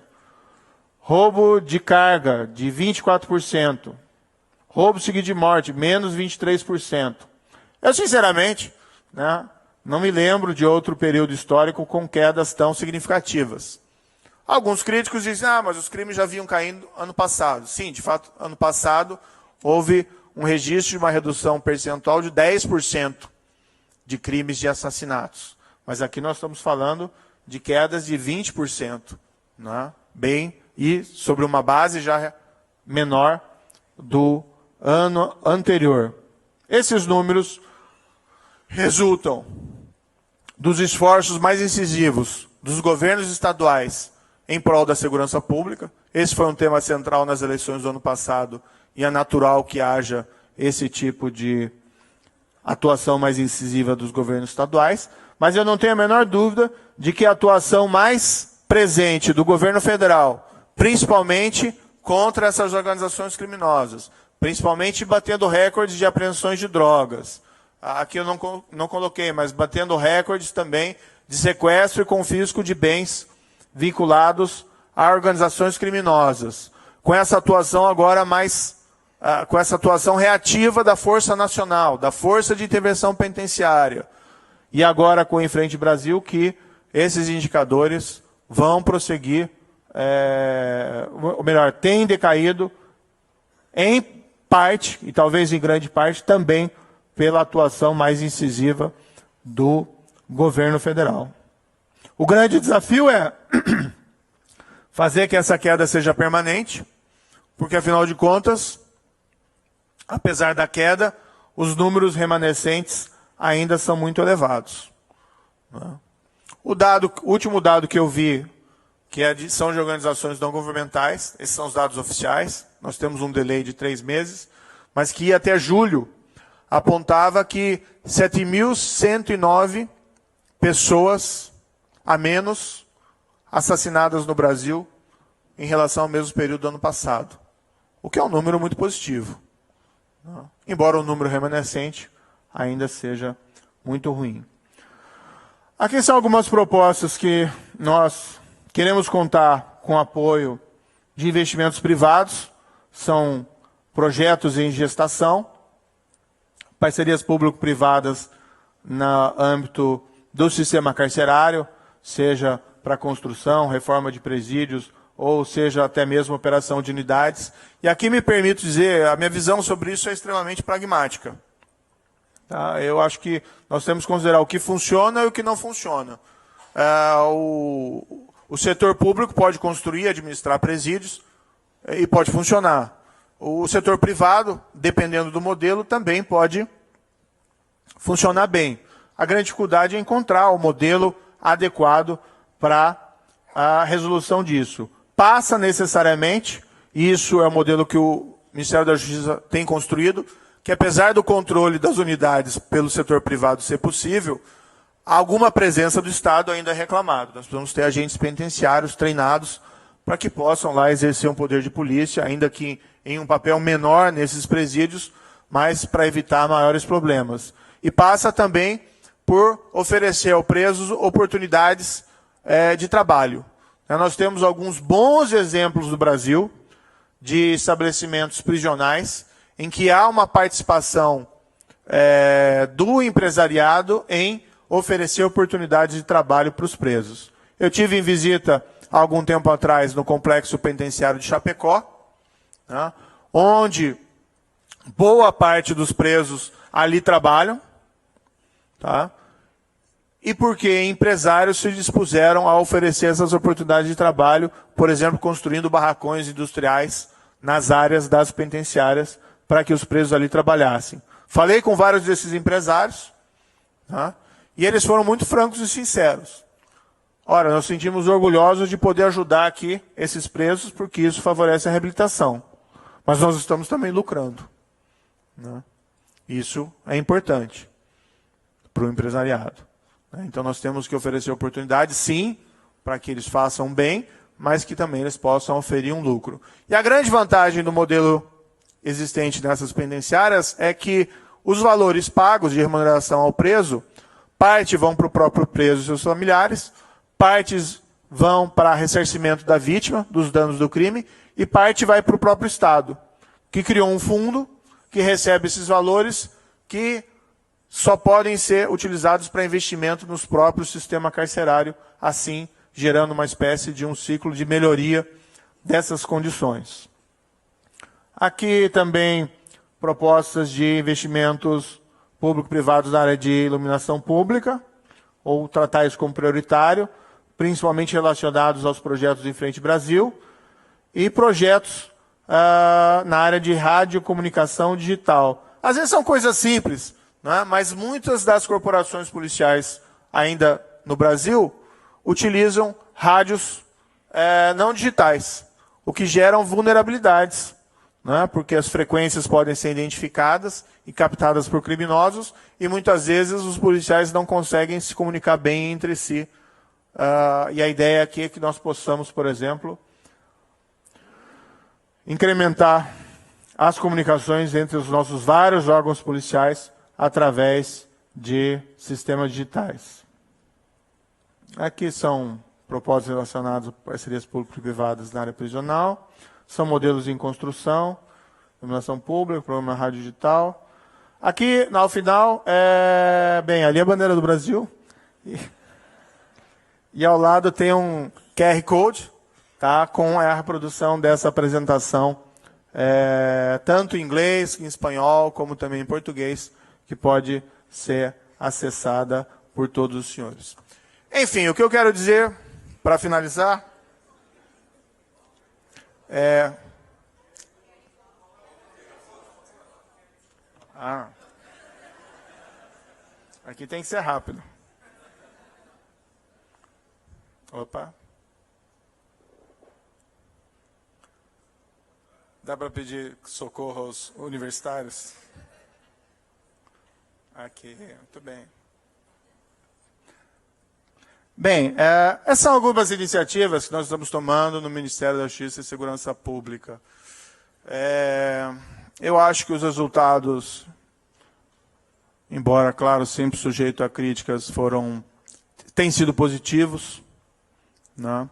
Roubo de carga, de 24%. Roubo seguido de morte, menos 23%. Eu, sinceramente, não me lembro de outro período histórico com quedas tão significativas. Alguns críticos dizem, mas os crimes já vinham caindo ano passado. Sim, de fato, ano passado houve um registro de uma redução percentual de 10% de crimes de assassinatos. Mas aqui nós estamos falando de quedas de 20%. E sobre uma base já menor do ano anterior. Esses números resultam dos esforços mais incisivos dos governos estaduais em prol da segurança pública. Esse foi um tema central nas eleições do ano passado e é natural que haja esse tipo de atuação mais incisiva dos governos estaduais, mas eu não tenho a menor dúvida de que a atuação mais presente do governo federal, principalmente contra essas organizações criminosas, principalmente batendo recordes de apreensões de drogas. Aqui eu não coloquei, mas batendo recordes também de sequestro e confisco de bens vinculados a organizações criminosas. Com essa atuação agora com essa atuação reativa da Força Nacional, da Força de Intervenção Penitenciária. E agora com o Enfrente Brasil, que esses indicadores vão prosseguir, ou melhor, têm decaído em parte, e talvez em grande parte, também pela atuação mais incisiva do governo federal. O grande desafio é fazer que essa queda seja permanente, porque, afinal de contas, apesar da queda, os números remanescentes ainda são muito elevados. O último dado que eu vi, que são de organizações não governamentais, esses são os dados oficiais, nós temos um delay de 3 meses, mas que ia até julho, apontava que 7.109 pessoas a menos assassinadas no Brasil em relação ao mesmo período do ano passado, o que é um número muito positivo, embora o número remanescente ainda seja muito ruim. Aqui são algumas propostas que nós queremos contar com apoio de investimentos privados, são projetos em gestação, parcerias público-privadas no âmbito do sistema carcerário, seja para construção, reforma de presídios, ou seja até mesmo operação de unidades. E aqui me permito dizer, a minha visão sobre isso é extremamente pragmática. Tá? Eu acho que nós temos que considerar o que funciona e o que não funciona. O setor público pode construir e administrar presídios e pode funcionar. O setor privado, dependendo do modelo, também pode funcionar bem. A grande dificuldade é encontrar o modelo adequado para a resolução disso. Passa necessariamente, e isso é o modelo que o Ministério da Justiça tem construído, que apesar do controle das unidades pelo setor privado ser possível, alguma presença do Estado ainda é reclamado. Nós precisamos ter agentes penitenciários treinados para que possam lá exercer um poder de polícia, ainda que em um papel menor nesses presídios, mas para evitar maiores problemas. E passa também por oferecer ao preso oportunidades de trabalho. Nós temos alguns bons exemplos no Brasil de estabelecimentos prisionais em que há uma participação do empresariado em oferecer oportunidades de trabalho para os presos. Eu tive em visita há algum tempo atrás no Complexo Penitenciário de Chapecó, né, onde boa parte dos presos ali trabalham, tá? E porque empresários se dispuseram a oferecer essas oportunidades de trabalho, por exemplo, construindo barracões industriais nas áreas das penitenciárias para que os presos ali trabalhassem. Falei com vários desses empresários, tá? E eles foram muito francos e sinceros. Ora, nós sentimos orgulhosos de poder ajudar aqui esses presos, porque isso favorece a reabilitação. Mas nós estamos também lucrando, né? Isso é importante para o empresariado. Então nós temos que oferecer oportunidades, sim, para que eles façam bem, mas que também eles possam oferir um lucro. E a grande vantagem do modelo existente nessas penitenciárias é que os valores pagos de remuneração ao preso, parte vão para o próprio preso e seus familiares, partes vão para ressarcimento da vítima, dos danos do crime, e parte vai para o próprio Estado, que criou um fundo que recebe esses valores que só podem ser utilizados para investimento nos próprios sistema carcerário, assim gerando uma espécie de um ciclo de melhoria dessas condições. Aqui também propostas de investimentos público-privados na área de iluminação pública, ou tratar isso como prioritário, principalmente relacionados aos projetos em Frente Brasil, e projetos na área de radiocomunicação digital. Às vezes são coisas simples, né? Mas muitas das corporações policiais ainda no Brasil utilizam rádios não digitais, o que geram vulnerabilidades, né? Porque as frequências podem ser identificadas e captadas por criminosos e muitas vezes os policiais não conseguem se comunicar bem entre si. E a ideia aqui é que nós possamos, por exemplo, incrementar as comunicações entre os nossos vários órgãos policiais através de sistemas digitais. Aqui são propostas relacionadas a parcerias público-privadas na área prisional, são modelos em construção, iluminação pública, programa rádio digital. Aqui, ao final, bem, ali é a bandeira do Brasil, e ao lado tem um QR Code, tá, com a reprodução dessa apresentação, tanto em inglês, em espanhol, como também em português, que pode ser acessada por todos os senhores. Enfim, o que eu quero dizer, para finalizar, aqui tem que ser rápido. Opa. Dá para pedir socorro aos universitários? Aqui, muito bem. Bem, essas são algumas iniciativas que nós estamos tomando no Ministério da Justiça e Segurança Pública. Eu acho que os resultados, embora, claro, sempre sujeito a críticas, têm sido positivos, né?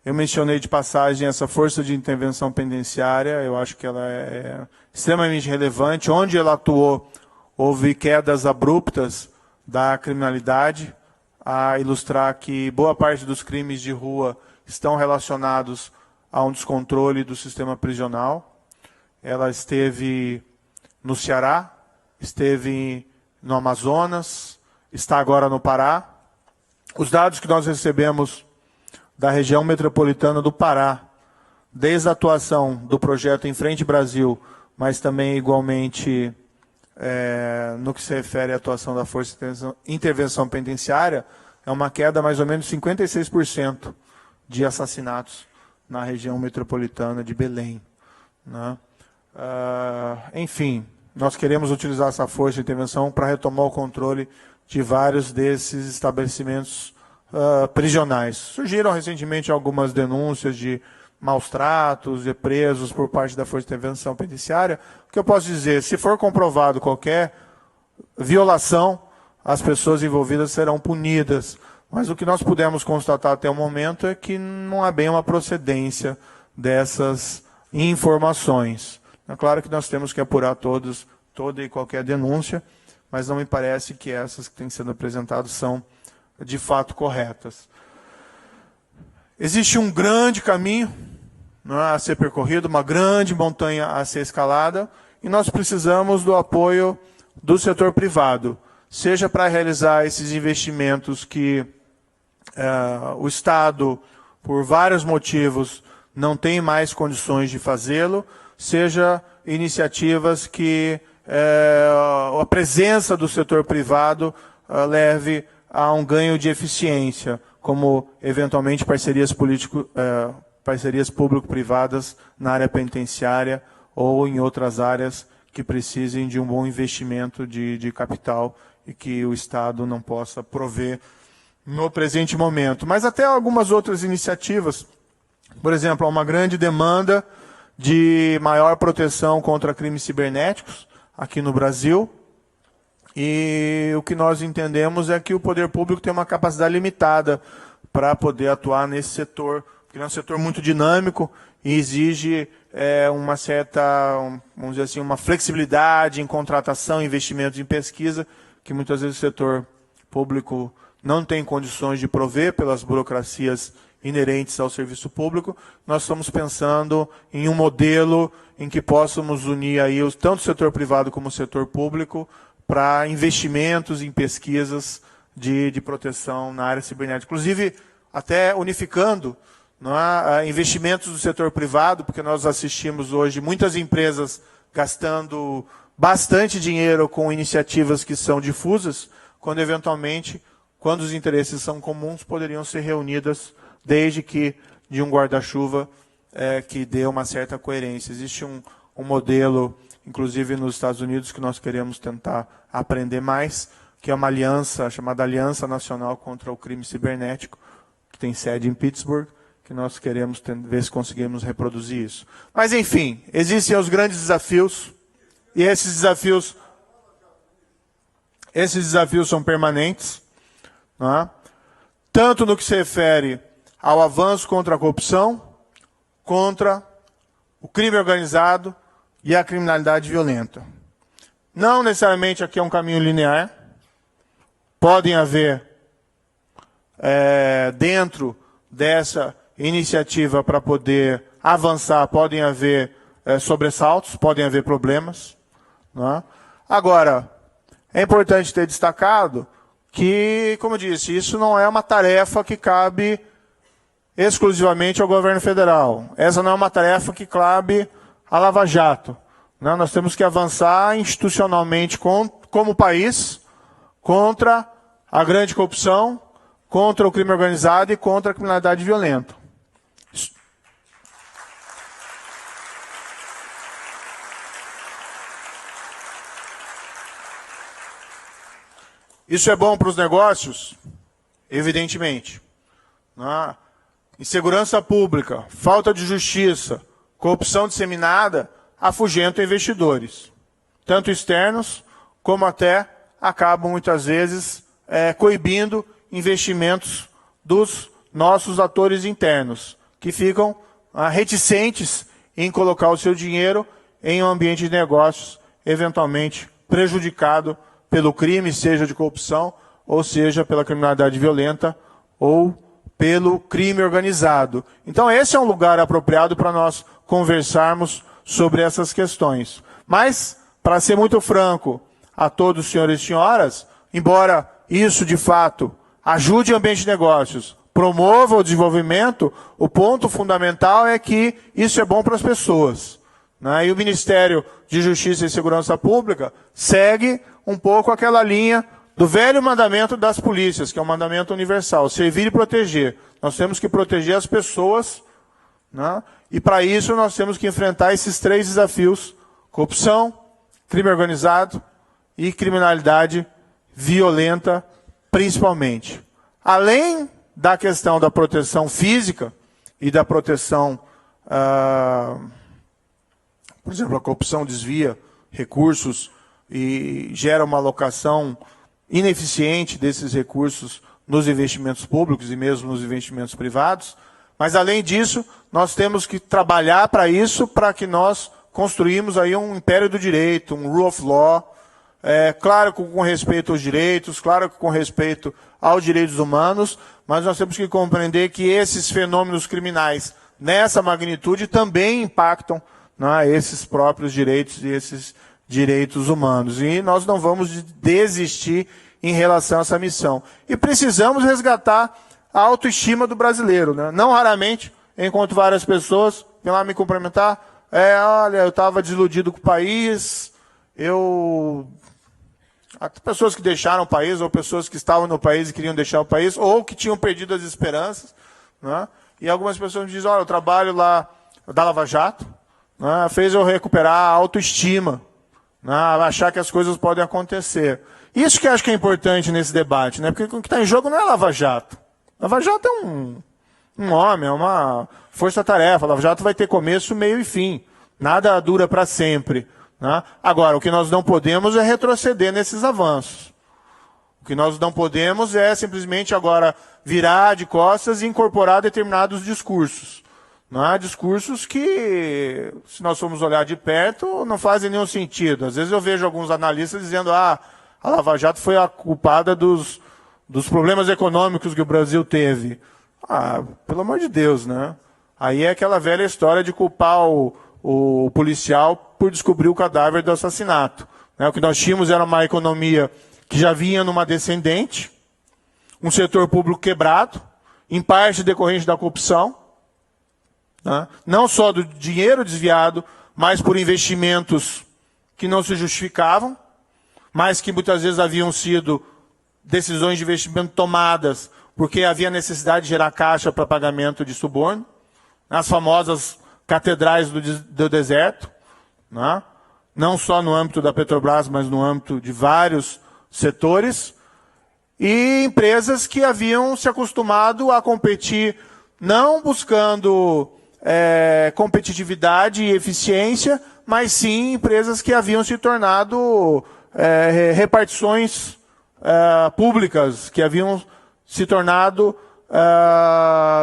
Eu mencionei de passagem essa força de intervenção penitenciária, eu acho que ela é extremamente relevante. Onde ela atuou, houve quedas abruptas da criminalidade, a ilustrar que boa parte dos crimes de rua estão relacionados a um descontrole do sistema prisional. Ela esteve no Ceará, esteve no Amazonas, está agora no Pará. Os dados que nós recebemos da região metropolitana do Pará, desde a atuação do projeto Em Frente Brasil, mas também igualmente no que se refere à atuação da Força de Intervenção Penitenciária, é uma queda mais ou menos 56% de assassinatos na região metropolitana de Belém, né? Enfim, nós queremos utilizar essa força de intervenção para retomar o controle de vários desses estabelecimentos prisionais. Surgiram recentemente algumas denúncias de maus tratos e presos por parte da Força de Intervenção Penitenciária. O que eu posso dizer, se for comprovado qualquer violação, as pessoas envolvidas serão punidas. Mas o que nós pudemos constatar até o momento é que não há bem uma procedência dessas informações. É claro que nós temos que apurar toda e qualquer denúncia, mas não me parece que essas que têm sido apresentadas são de fato corretas. Existe um grande caminho, né, a ser percorrido, uma grande montanha a ser escalada, e nós precisamos do apoio do setor privado, seja para realizar esses investimentos que o Estado, por vários motivos, não tem mais condições de fazê-lo, seja iniciativas que a presença do setor privado leve a um ganho de eficiência, como, eventualmente, parcerias público-privadas na área penitenciária ou em outras áreas que precisem de um bom investimento de capital e que o Estado não possa prover no presente momento. Mas até algumas outras iniciativas. Por exemplo, há uma grande demanda de maior proteção contra crimes cibernéticos aqui no Brasil. E o que nós entendemos é que o poder público tem uma capacidade limitada para poder atuar nesse setor, porque é um setor muito dinâmico e exige uma certa, vamos dizer assim, uma flexibilidade em contratação, investimentos em pesquisa, que muitas vezes o setor público não tem condições de prover pelas burocracias inerentes ao serviço público. Nós estamos pensando em um modelo em que possamos unir aí tanto o setor privado como o setor público para investimentos em pesquisas de proteção na área cibernética. Inclusive, até unificando investimentos do setor privado, porque nós assistimos hoje muitas empresas gastando bastante dinheiro com iniciativas que são difusas, quando eventualmente, quando os interesses são comuns, poderiam ser reunidas desde que de um guarda-chuva que dê uma certa coerência. Existe um modelo, inclusive nos Estados Unidos, que nós queremos tentar aprender mais, que é uma aliança chamada Aliança Nacional contra o Crime Cibernético, que tem sede em Pittsburgh, que nós queremos ver se conseguimos reproduzir isso. Mas, enfim, existem os grandes desafios, e esses desafios são permanentes, não é? Tanto no que se refere ao avanço contra a corrupção, contra o crime organizado e a criminalidade violenta. Não necessariamente aqui é um caminho linear. Podem haver, dentro dessa iniciativa para poder avançar, podem haver sobressaltos, podem haver problemas, não é? Agora, é importante ter destacado que, como eu disse, isso não é uma tarefa que cabe exclusivamente ao governo federal. Essa não é uma tarefa que cabe à Lava Jato. Não, nós temos que avançar institucionalmente como país contra a grande corrupção, contra o crime organizado e contra a criminalidade violenta. Isso é bom para os negócios? Evidentemente. Insegurança pública, falta de justiça, corrupção disseminada afugentam investidores, tanto externos como até acabam muitas vezes coibindo investimentos dos nossos atores internos, que ficam reticentes em colocar o seu dinheiro em um ambiente de negócios eventualmente prejudicado pelo crime, seja de corrupção, ou seja pela criminalidade violenta, ou pelo crime organizado. Então esse é um lugar apropriado para nós conversarmos sobre essas questões. Mas, para ser muito franco a todos os senhores e senhoras, embora isso de fato ajude o ambiente de negócios, promova o desenvolvimento, o ponto fundamental é que isso é bom para as pessoas. E o Ministério de Justiça e Segurança Pública segue um pouco aquela linha do velho mandamento das polícias, que é o mandamento universal, servir e proteger. Nós temos que proteger as pessoas, e para isso nós temos que enfrentar esses 3 desafios: corrupção, crime organizado e criminalidade violenta, principalmente. Além da questão da proteção física e da proteção, por exemplo, a corrupção desvia recursos e gera uma alocação ineficiente desses recursos nos investimentos públicos e mesmo nos investimentos privados. Mas, além disso, nós temos que trabalhar para isso, para que nós construímos aí um império do direito, um rule of law, claro que com respeito aos direitos, claro que com respeito aos direitos humanos, mas nós temos que compreender que esses fenômenos criminais, nessa magnitude, também impactam esses próprios direitos e esses direitos humanos. E nós não vamos desistir em relação a essa missão. E precisamos resgatar a autoestima do brasileiro. Não raramente encontro várias pessoas, vêm lá me cumprimentar, olha, eu estava desiludido com o país, pessoas que deixaram o país, ou pessoas que estavam no país e queriam deixar o país, ou que tinham perdido as esperanças. E algumas pessoas me dizem, olha, o trabalho lá da Lava Jato fez eu recuperar a autoestima, achar que as coisas podem acontecer. Isso que eu acho que é importante nesse debate, porque o que está em jogo não é Lava Jato. Lava Jato é um homem, é uma força-tarefa. Lava Jato vai ter começo, meio e fim. Nada dura para sempre. Agora, o que nós não podemos é retroceder nesses avanços. O que nós não podemos é simplesmente agora virar de costas e incorporar determinados discursos. Discursos que, se nós formos olhar de perto, não fazem nenhum sentido. Às vezes eu vejo alguns analistas dizendo a Lava Jato foi a culpada dos problemas econômicos que o Brasil teve. Pelo amor de Deus, Aí é aquela velha história de culpar o policial por descobrir o cadáver do assassinato. O que nós tínhamos era uma economia que já vinha numa descendente, um setor público quebrado, em parte decorrente da corrupção, não só do dinheiro desviado, mas por investimentos que não se justificavam, mas que muitas vezes haviam sido decisões de investimento tomadas porque havia necessidade de gerar caixa para pagamento de suborno, as famosas catedrais do deserto, não só no âmbito da Petrobras, mas no âmbito de vários setores, e empresas que haviam se acostumado a competir não buscando competitividade e eficiência, mas sim empresas que haviam se tornado repartições públicas, que haviam se tornado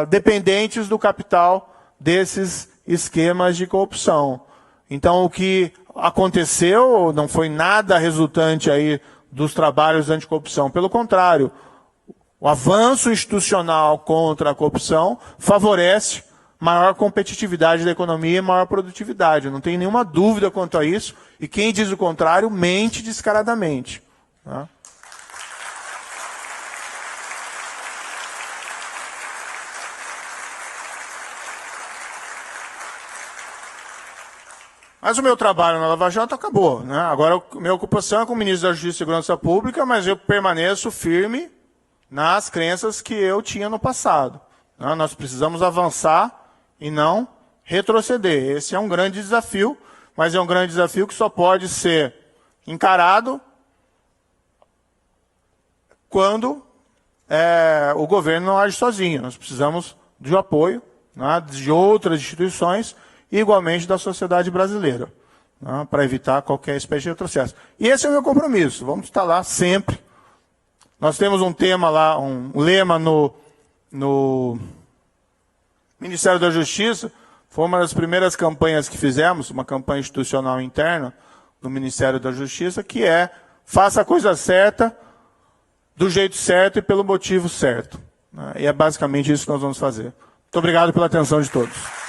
dependentes do capital desses esquemas de corrupção. Então, o que aconteceu não foi nada resultante aí dos trabalhos anticorrupção. Pelo contrário, o avanço institucional contra a corrupção favorece maior competitividade da economia e maior produtividade. Não tem nenhuma dúvida quanto a isso. E quem diz o contrário mente descaradamente. Mas o meu trabalho na Lava Jato acabou. Agora, a minha ocupação é como ministro da Justiça e Segurança Pública, mas eu permaneço firme nas crenças que eu tinha no passado. Nós precisamos avançar e não retroceder. Esse é um grande desafio, mas é um grande desafio que só pode ser encarado quando o governo não age sozinho. Nós precisamos do apoio, né, de outras instituições e igualmente da sociedade brasileira, né, para evitar qualquer espécie de retrocesso. E esse é o meu compromisso. Vamos estar lá sempre. Nós temos um tema lá, um lema no Ministério da Justiça. Foi uma das primeiras campanhas que fizemos, uma campanha institucional interna do Ministério da Justiça, que é: faça a coisa certa, do jeito certo e pelo motivo certo. E é basicamente isso que nós vamos fazer. Muito obrigado pela atenção de todos.